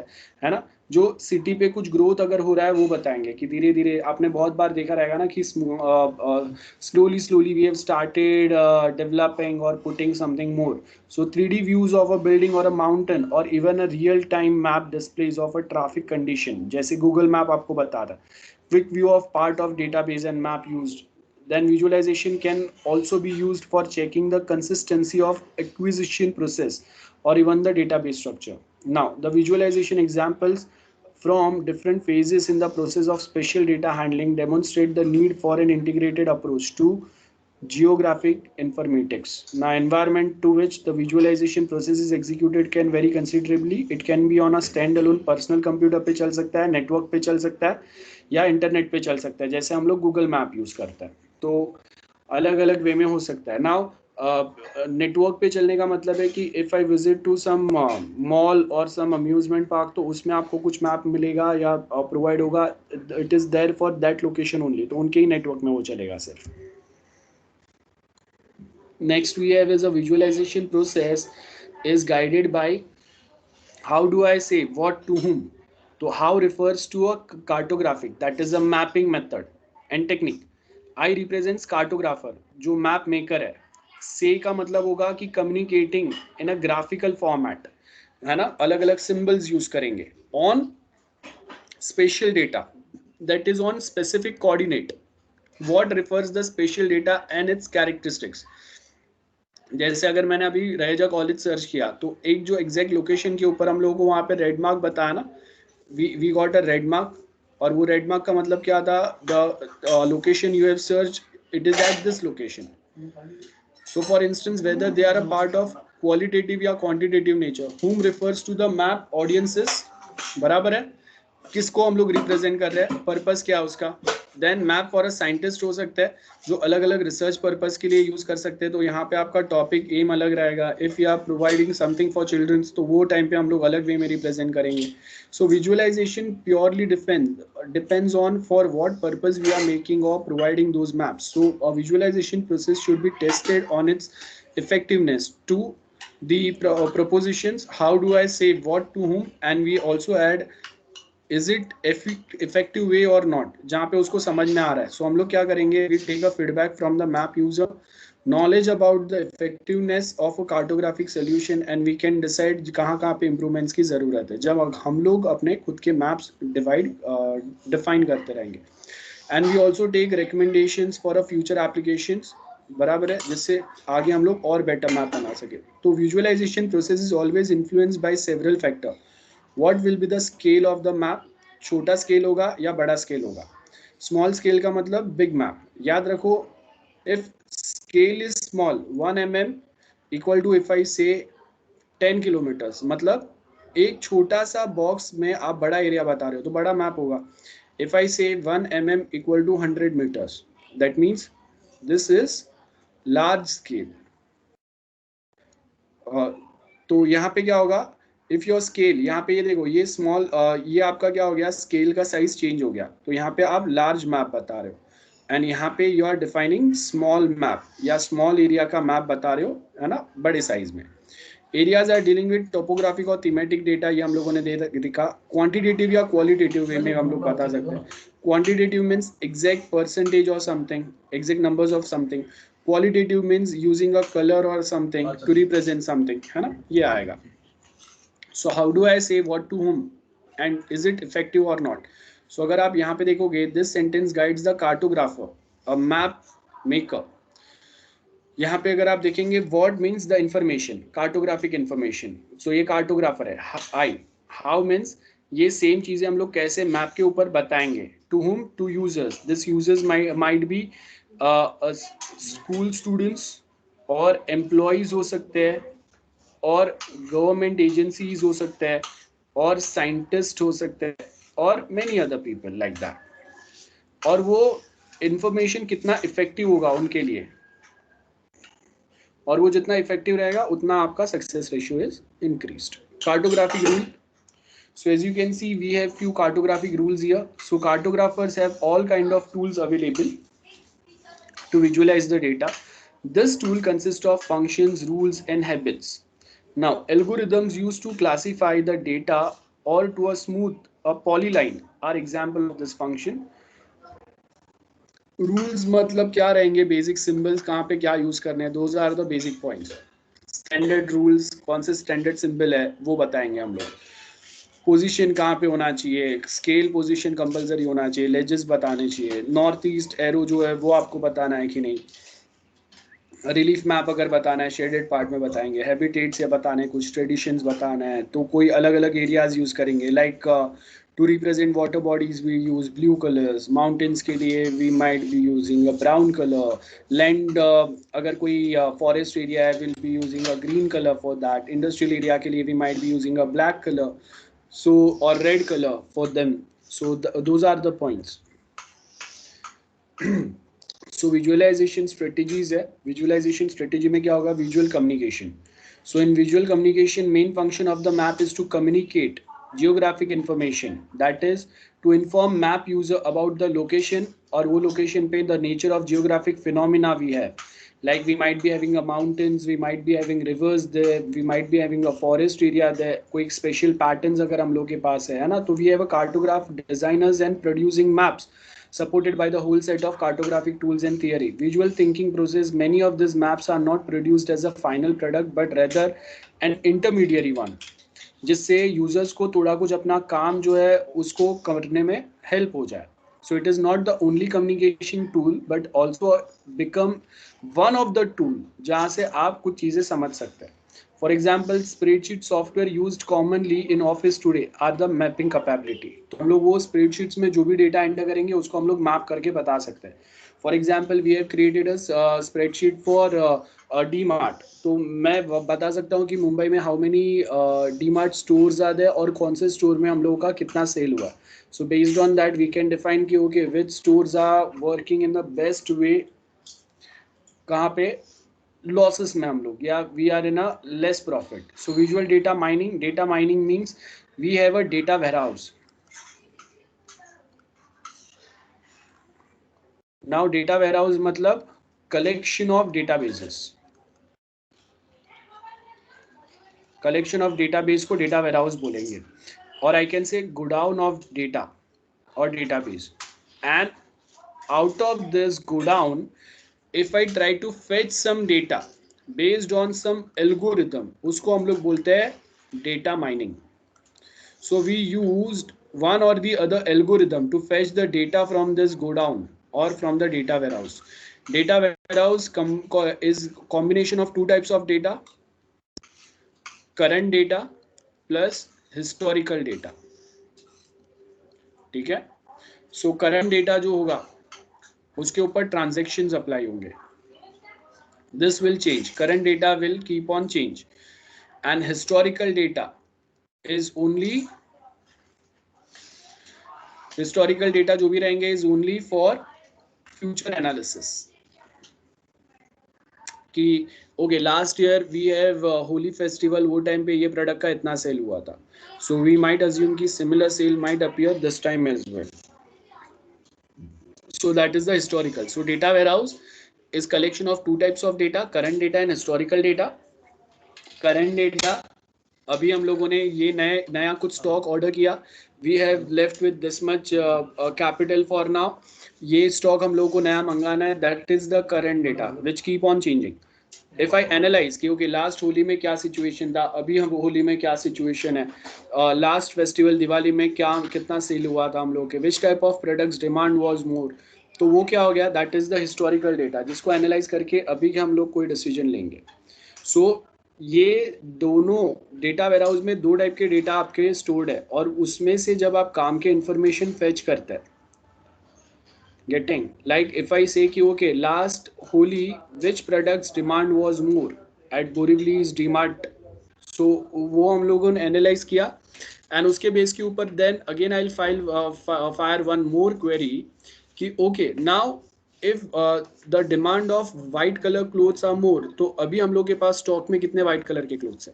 है ना, जो सिटी पे कुछ ग्रोथ अगर हो रहा है वो बताएंगे कि धीरे धीरे, आपने बहुत बार देखा रहेगा ना कि slowly slowly we have started developing or putting something more. So 3D views of a building or a mountain or even a real-time map displays of a traffic condition, जैसे Google Map आपको बता रहा है. Quick view of part of database and map used. Then visualization can also be used for checking the consistency of acquisition process or even the database structure. Now, the visualization examples from different phases in the process of spatial data handling demonstrate the need for an integrated approach to geographic informatics. Now, environment to which the visualization process is executed can vary considerably. It can be on a standalone personal computer पे चल सकता है, network पे चल सकता है, या internet पे चल सकता है, जैसे हम लोग गूगल मैप यूज करते हैं. तो अलग अलग वे में हो सकता है. नाउ नेटवर्क पे चलने का मतलब है कि if I visit to some mall और सम अम्यूजमेंट पार्क, तो उसमें आपको कुछ मैप मिलेगा या प्रोवाइड होगा, it is there for that location only, तो उनके ही नेटवर्क में वो चलेगा सिर्फ. Next we have is a visualization process is guided by how do I say what to whom. So how refers to a cartographic, that is a mapping method and technique. I represents cartographer जो map maker है. Say का मतलब होगा कि communicating in a graphical format, है ना, अलग अलग symbols use करेंगे on spatial data that is on specific coordinate. What refers the spatial data and its characteristics. जैसे अगर मैंने अभी रहेजा कॉलेज सर्च किया, तो एक जो एग्जैक्ट लोकेशन के ऊपर हम लोगों को वहाँ पे रेड मार्क बताया ना, we got a red mark. और वो रेड मार्क का मतलब क्या था, the location you have search it is at this location. So for instance whether they are a part of qualitative या quantitative nature, whom refers to the map audiences, बराबर है, किसको हम लोग रिप्रेजेंट कर रहे हैं, पर्पस क्या है उसका. Then map for a scientist हो सकता है जो अलग अलग रिसर्च पर्पस के लिए यूज कर सकते हैं, तो यहाँ पे आपका टॉपिक एम अलग रहेगा. If you are providing something for childrens, तो वो टाइम पे हम लोग अलग वे में रिप्रेजेंट करेंगे. So visualization purely depends on for what purpose we are making or providing those maps. So a visualization process should be tested on its effectiveness to the propositions, how do I say what to whom, and we also add is it effective way or not, जहाँ पे उसको समझ में आ रहा है. सो हम लोग क्या करेंगे, we take a feedback from the map user, knowledge about the effectiveness of a cartographic solution, and we can decide कहाँ कहाँ पे improvements की ज़रूरत है, जब हम लोग अपने खुद के maps define करते रहेंगे. And we also take recommendations for a future applications, बराबर है, जिससे आगे हम लोग और बेटर मैप बना सके. तो visualisation process is always influenced by several factor. What will be the scale of the map, छोटा स्केल होगा या बड़ा स्केल होगा. स्मॉल स्केल का मतलब बिग मैप. याद रखो, if scale is small 1 mm equal to if I say 10 kilometres, मतलब एक छोटा सा बॉक्स में आप बड़ा एरिया बता रहे हो तो बड़ा मैप होगा. If I say 1 mm equal to 100 meters, that means this is large scale. तो यहाँ पे क्या होगा, इफ योर स्केल, यहाँ पे ये देखो, ये स्मॉल, ये आपका क्या हो गया, स्केल का साइज चेंज हो गया, तो यहाँ पे आप लार्ज मैप बता रहे हो. एंड यहाँ पे you are defining small map या स्मॉल एरिया का मैप बता रहे हो, है ना, बड़े साइज में. Areas are dealing with topographic और थीमेटिक डेटा, ये हम लोगों ने देखा. क्वांटिटेटिव या क्वालिटेटिव वे में हम लोग बता सकते हैं. Quantitative means exact percentage or something, exact numbers of something. Qualitative means using a colour or something to represent something, है ना, ये आएगा. So how do I say what to whom and is it effective or not. So अगर आप यहाँ पे देखोगे, this sentence guides the cartographer, a map maker. यहाँ पे अगर आप देखेंगे, word means the information, cartographic information. So ये कार्टोग्राफर है. आई, हाउ मीन्स ये सेम चीजें हम लोग कैसे मैप के ऊपर बताएंगे. To whom, to users. This users might be school students और एम्प्लॉयज हो सकते हैं, और गवर्नमेंट एजेंसीज हो सकते हैं, और साइंटिस्ट हो सकते हैं, और many other people like that. और वो इंफॉर्मेशन कितना इफेक्टिव होगा उनके लिए, और वो जितना इफेक्टिव रहेगा उतना आपका success ratio is increased. Cartographic rule. So as you can see, we have few cartographic rules here. So cartographers have all kind of tools available to visualize the data. This tool consists of functions, rules, and habits. Now, algorithms used to classify the data or to a smooth a polyline are example of this function. Rules मतलब क्या रहेंगे, basic symbols कहाँ पे क्या use करने हैं, those are the basic points. Standard rules कौन से standard symbol है वो बताएंगे हम लोग. पोजीशन कहाँ पे होना चाहिए, स्केल पोजीशन कंपलसरी होना चाहिए, लेजेस बताने चाहिए, नॉर्थ ईस्ट एरो जो है वो आपको बताना है कि नहीं, रिलीफ मैप अगर बताना है शेडेड पार्ट में बताएंगे, हैबिटेट्स या बताने कुछ ट्रेडिशंस बताना है तो कोई अलग अलग एरियाज यूज करेंगे. Like to represent water bodies we use blue colours, mountains के लिए we might be using a brown colour, land अगर कोई फॉरेस्ट एरिया है will be using a green colour for that, industrial area के लिए we might be using a black colour, so or red color for them. So those are the points. So visualization strategies है, visualization strategy में क्या होगा, visual communication. So in visual communication main function of the map is to communicate geographic information, that is to inform map user about the location और वो location पे the nature of geographic phenomena we have. Like we might be having a mountains, we might be having rivers there, we might be having a forest area there, कोई special patterns अगर हम लोग के पास है ना, तो we have a cartograph designers and producing maps supported by the whole set of cartographic tools and theory. Visual thinking process, many of these maps are not produced as a final product but rather an intermediary one, जिससे users को थोड़ा कुछ अपना काम जो है उसको करने में हेल्प हो जाए. So it is not the only communication tool but also become one of the tool जहाँ से आप कुछ चीजें समझ सकते हैं. For example, spreadsheet software used commonly in office today are the mapping capability. तो हम लोग वो spreadsheets में जो भी data enter करेंगे उसको हम लोग map करके बता सकते हैं. For example, we have created a spreadsheet for D-Mart. तो मैं बता सकता हूँ कि मुंबई में how many D-Mart stores are there और कौन से store में हम लोगों का कितना sale हुआ. So based on that we can define कि okay which stores are working in the best way, कहाँ पे losses में हम लोग या we are in a less profit. So visual data mining means we have a data warehouse. Now data warehouse मतलब collection of databases. Collection of database को data warehouse बोलेंगे. Or I can say godown of data or database. And out of this godown, if I try to fetch some data based on some algorithm, उसको हम लोग बोलते हैं data mining. So we used one or the other algorithm to fetch the data from this godown or from the data warehouse. Data warehouse is combination of two types of data, current data plus historical data. ठीक है. So current data जो होगा उसके ऊपर transactions apply होंगे. This will change. Current data will keep on change, and historical data is only historical data जो भी रहेंगे is only for future analysis. कि okay last year we have Holi festival, वो टाइम पे ये प्रोडक्ट का इतना सेल हुआ था. So we might assume कि similar sale might appear this time as well. So that is the historical. So data warehouse is collection of two types of data, current data and historical data. Current data, अभी हम लोगों ने ये नया कुछ stock order किया, we have left with this much capital for now. ये stock हम लोगों को नया मंगाना है, that is the current data which keep on changing. If I analyze कि okay लास्ट होली में क्या सिचुएशन था, अभी हम होली में क्या सिचुएशन है, लास्ट फेस्टिवल दिवाली में क्या कितना सेल हुआ था हम लोग के, which type of products demand was more, तो वो क्या हो गया, that is the historical data जिसको एनालाइज करके अभी हम लोग कोई डिसीजन लेंगे. सो ये दोनों डेटा वेयरहाउस में दो टाइप के डेटा आपके स्टोर्ड है और उसमें से जब आप काम के इंफॉर्मेशन फेच करते हैं, getting like if I say कि okay last Holi which products demand was more at Borivali's DMart, so वो हम लोगों ने एनालाइज किया एंड उसके बेस के ऊपर then again I will fire one more query कि okay now if the demand of white color clothes are more, तो अभी हम लोग के पास स्टॉक में कितने व्हाइट कलर के क्लोथ्स है.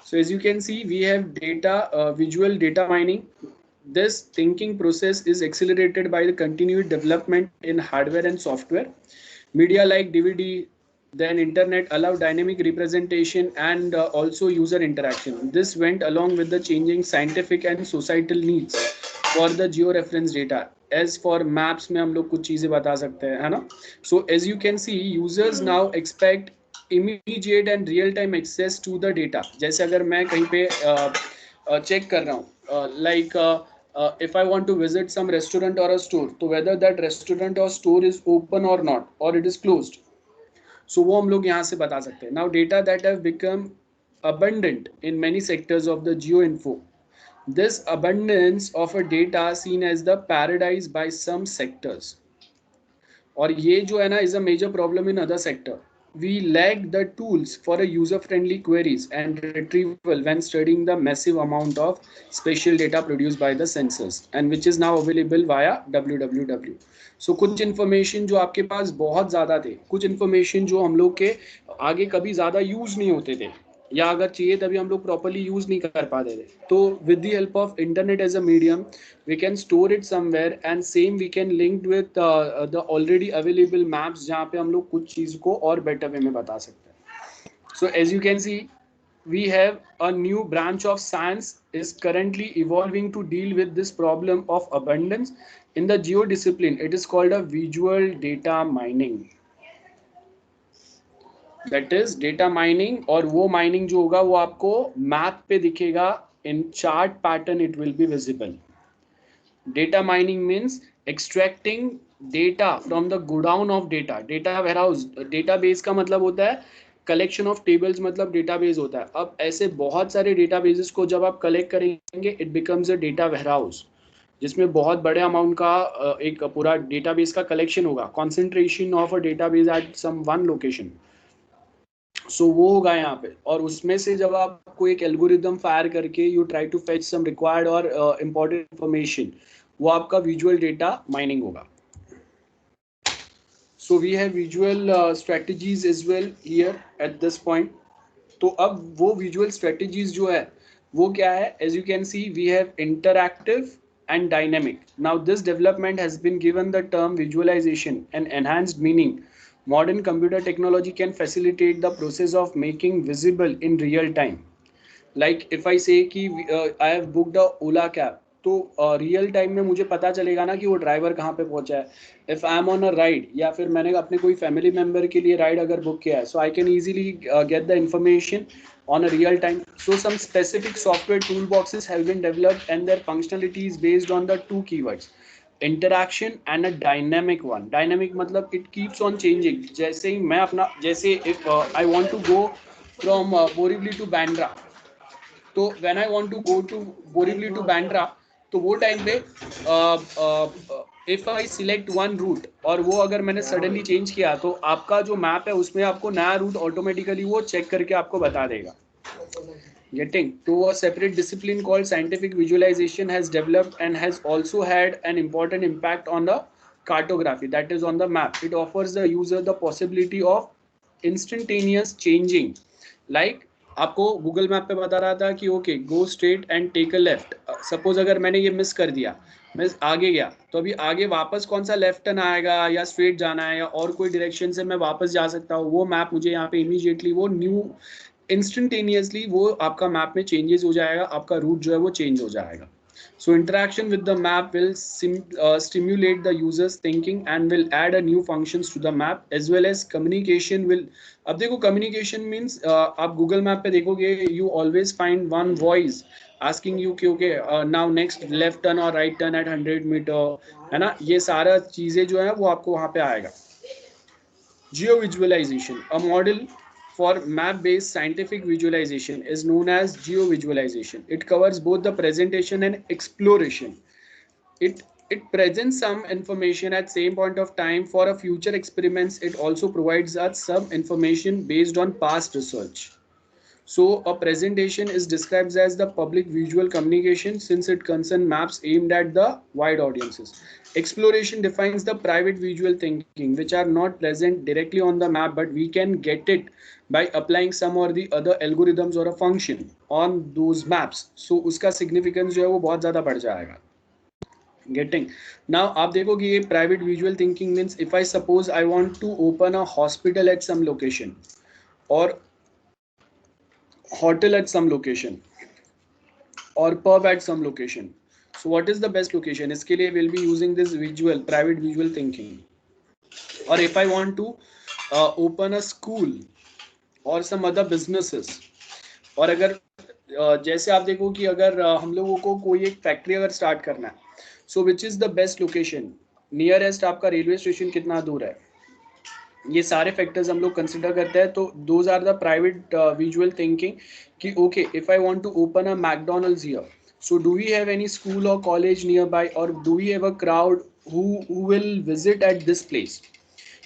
So as you can see, we have data, visual data mining. This thinking process is accelerated by the continued development in hardware and software. Media like DVD, then internet allow dynamic representation and also user interaction. This went along with the changing scientific and societal needs for the georeference data. As for maps में हम लोग कुछ चीजें बता सकते हैं, है ना? So as you can see, users now expect immediate and real time access to the data. जैसे अगर मैं कहीं पे चेक कर रहा हूँ, like if I want to visit some restaurant or a store, तो whether that restaurant or store is open or not, or it is closed, so वो हम लोग यहाँ से बता सकते हैं. Now data that have become abundant in many sectors of the geo info. This abundance of a data seen as the paradise by some sectors. और ये जो है ना is a major problem in other sector. We lack the tools for a user-friendly queries and retrieval when studying the massive amount of spatial data produced by the sensors and which is now available via www. So कुछ information जो आपके पास बहुत ज़्यादा थे, कुछ information जो हम लोग के आगे कभी ज़्यादा use नहीं होते थे, या अगर चाहिए तभी हम लोग प्रॉपरली यूज नहीं कर पाते थे, तो with the help of internet as a medium we can store it somewhere and same we can link with the already available maps जहाँ पे हम लोग कुछ चीज़ को और बेटर वे में बता सकते हैं. So as you can see we have a new branch of science is currently evolving to deal with this problem of abundance in the geo discipline. It is called a visual data mining. That is data mining. और वो mining जो होगा वो आपको map पे दिखेगा in chart pattern, it will be visible. Data mining means extracting data from the godown of data. Data warehouse, database का मतलब होता है कलेक्शन ऑफ टेबल्स, मतलब डेटाबेस होता है. अब ऐसे बहुत सारे डेटाबेसेस को जब आप कलेक्ट करेंगे it becomes a data warehouse, जिसमें बहुत बड़े अमाउंट का एक पूरा डेटाबेस का कलेक्शन होगा. Concentration of a database at some one location. So वो होगा यहाँ पे, और उसमें से जब आपको एक एल्गोरिदम फायर करके you try to fetch some required और इम्पोर्टेंट इंफॉर्मेशन, वो आपका विजुअल डेटा माइनिंग होगा. So we have visual strategies as well here at this point. तो अब वो विजुअल स्ट्रेटजीज जो है वो क्या है? As you can see we have interactive and dynamic. Now this development has been given the term visualization and enhanced meaning. Modern computer technology can facilitate the process of making visible in real time. Like if I say कि I have booked a Ola cab, तो real time में मुझे पता चलेगा ना कि वो driver कहाँ पे पहुँचा है. If I am on a ride, या फिर मैंने अपने कोई फैमिली मेम्बर के लिए राइड अगर बुक किया है, so I can easily get the information on a real time. So some specific software toolboxes have been developed and their functionality is based on the two keywords, interaction and a dynamic one. Dynamic मतलब it keeps on changing. जैसे ही मैं अपना, जैसे if I want to go from Borivali to Bandra, तो when I want to go to Borivali to Bandra, तो वो time पे if I select one route और वो अगर मैंने सडनली चेंज किया, तो आपका जो मैप है उसमें आपको नया रूट ऑटोमेटिकली वो चेक करके आपको बता देगा. Getting to a separate discipline called scientific visualization has developed and has also had an important impact on the cartography, that is on the map. It offers the user the possibility of instantaneous changing. Like आपको Google map पे बता रहा था कि okay go straight and take a left. Suppose अगर मैंने ये miss कर दिया, मैं आगे गया, तो अभी आगे वापस कौन सा लेफ्ट टर्न आएगा या स्ट्रेट जाना है या और कोई डायरेक्शन से मैं वापस जा सकता हूँ, वो मैप मुझे यहाँ पे इमीडिएटली वो न्यू इंस्टेंटेनियसली वो आपका मैप में चेंजेस हो जाएगा, आपका रूट जो है वो चेंज हो जाएगा. So interaction with the map will stimulate the user's thinking and will add a new functions to the map, as well as communication will. अब देखो communication means आप Google Map पे देखोगे you always find one voice asking you कि okay now next left turn or right turn at 100 meter, है ना. ये सारा चीजें जो है वो आपको वहाँ पे आएगा. Geo visualization, a model for map-based scientific visualization, is known as geo-visualization. It covers both the presentation and exploration. It presents some information at same point of time for a future experiments. It also provides us some information based on past research. So a presentation is described as the public visual communication since it concerns maps aimed at the wide audiences. Exploration defines the private visual thinking which are not present directly on the map, but we can get it by applying some or the other algorithms or a function on those maps. So उसका significance जो है वो बहुत ज़्यादा बढ़ जाएगा. Getting now आप देखोगे ये private visual thinking means if I suppose I want to open a hospital at some location or hotel at some location or pub at some location. So what is the best location? इसके लिए we'll be using this visual, private visual thinking. Or if I want to open a school or some other businesses, और अगर जैसे आप देखो कि अगर हम लोगों को कोई एक फैक्ट्री अगर स्टार्ट करना है, so which is the best location? Nearest आपका रेलवे स्टेशन कितना दूर है, ये सारे फैक्टर्स हम लोग कंसिडर करते हैं. तो those are the private visual thinking कि okay if I want to open a McDonald's here, so do we have any school or college nearby, or do we have a crowd who will visit at this place?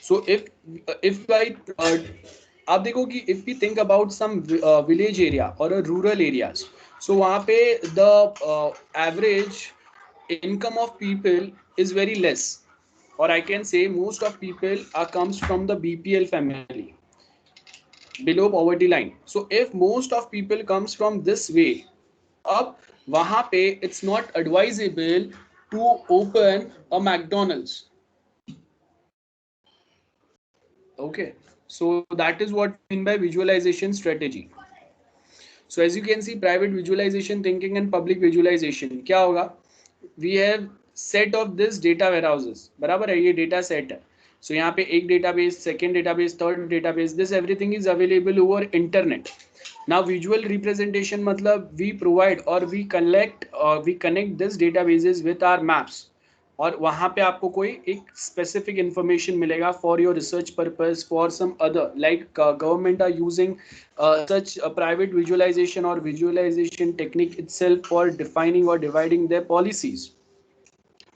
So if I आप देखो कि if we think about some village area or a rural areas, so वहाँ पे the average income of people is very less, or I can say most of people comes from the BPL family, below poverty line. So if most of people comes from this way, अब वहाँ पे it's not advisable to open a McDonald's. Okay, so that is what I mean by visualization strategy. So as you can see, private visualization thinking and public visualization क्या होगा? We have set of this data warehouses. बराबर है, ये data set है. So यहाँ पे एक database, second database, third database. This everything is available over internet. Now visual representation मतलब we provide or we connect this databases with our maps. और वहाँ पे आपको कोई एक स्पेसिफिक इंफॉर्मेशन मिलेगा for your research purpose, for some other like government are using such a private visualization or visualization technique itself for defining or dividing their policies.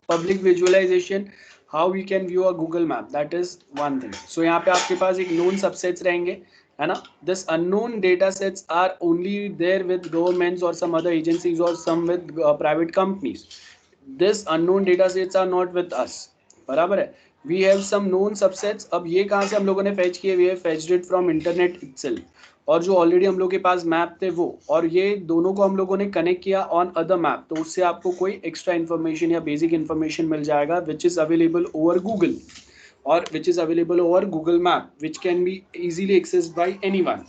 Public visualization, how we can view a Google map, that is one thing. So यहाँ पे आपके पास एक known subsets रहेंगे, है ना? This unknown data sets are only there with governments or some other agencies or some with private companies. This unknown data sets are not with us. बराबर है. We have some known subsets. अब ये कहाँ से हम लोगों ने fetch किए? We have fetched it from internet itself. और जो ऑलरेडी हम लोग के पास मैप थे वो, और ये दोनों को हम लोगों ने कनेक्ट किया ऑन अदर मैप, तो उससे आपको कोई एक्स्ट्रा इन्फॉर्मेशन या बेसिक इन्फॉर्मेशन मिल जाएगा which is available over Google और which is available over Google map, which can be easily accessed by anyone.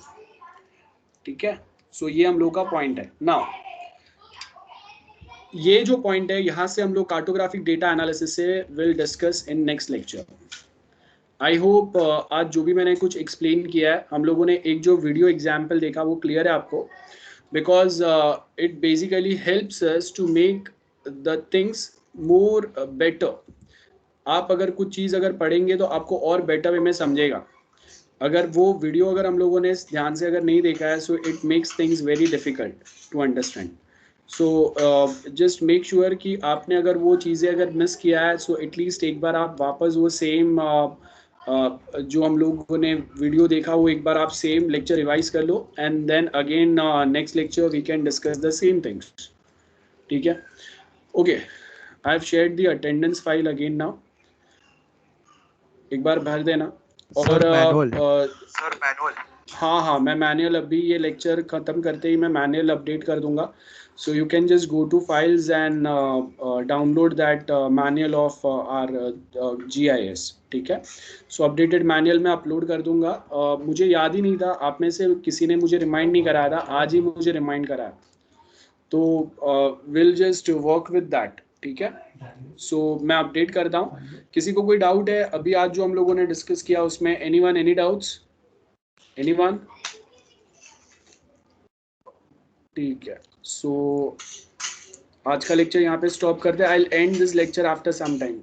ठीक है, सो ये हम लोग का पॉइंट है. नाउ ये जो पॉइंट है यहाँ से हम लोग कार्टोग्राफिक डेटा एनालिसिस से will discuss in next lecture. I hope आज जो भी मैंने कुछ एक्सप्लेन किया है, हम लोगों ने एक जो वीडियो एग्जाम्पल देखा वो क्लियर है आपको, because it basically helps us to make the things more better. आप अगर कुछ चीज़ अगर पढ़ेंगे तो आपको और बेटर वे में समझेगा. अगर वो वीडियो अगर हम लोगों ने ध्यान से अगर नहीं देखा है, so it makes things very difficult to understand. So just make sure कि आपने अगर वो चीज़ें अगर मिस किया है, सो एटलीस्ट एक बार आप वापस वो सेम जो हम लोगों ने वीडियो देखा वो एक बार आप सेम लेक्चर रिवाइज कर लो, and then again next lecture we can discuss the same things. ठीक है, okay. I have shared the attendance file again now, एक बार भर देना. और सर मैनुअल हाँ, मैं मैनुअल अभी ये लेक्चर ख़त्म करते ही मैं मैनुअल अपडेट कर दूंगा. So you can just go to files and download that manual of our GIS. ठीक है, so updated manual मैं upload कर दूंगा. मुझे याद ही नहीं था, आप में से किसी ने मुझे रिमाइंड नहीं कराया था, आज ही मुझे रिमाइंड कराया, तो we'll just work with that. ठीक है, so मैं अपडेट करता हूँ. किसी को कोई डाउट है अभी आज जो हम लोगों ने डिस्कस किया उसमें? Anyone, any doubts? एनीवन? ठीक है, सो आज का लेक्चर यहाँ पे स्टॉप करते हैं. I will end this lecture after some time.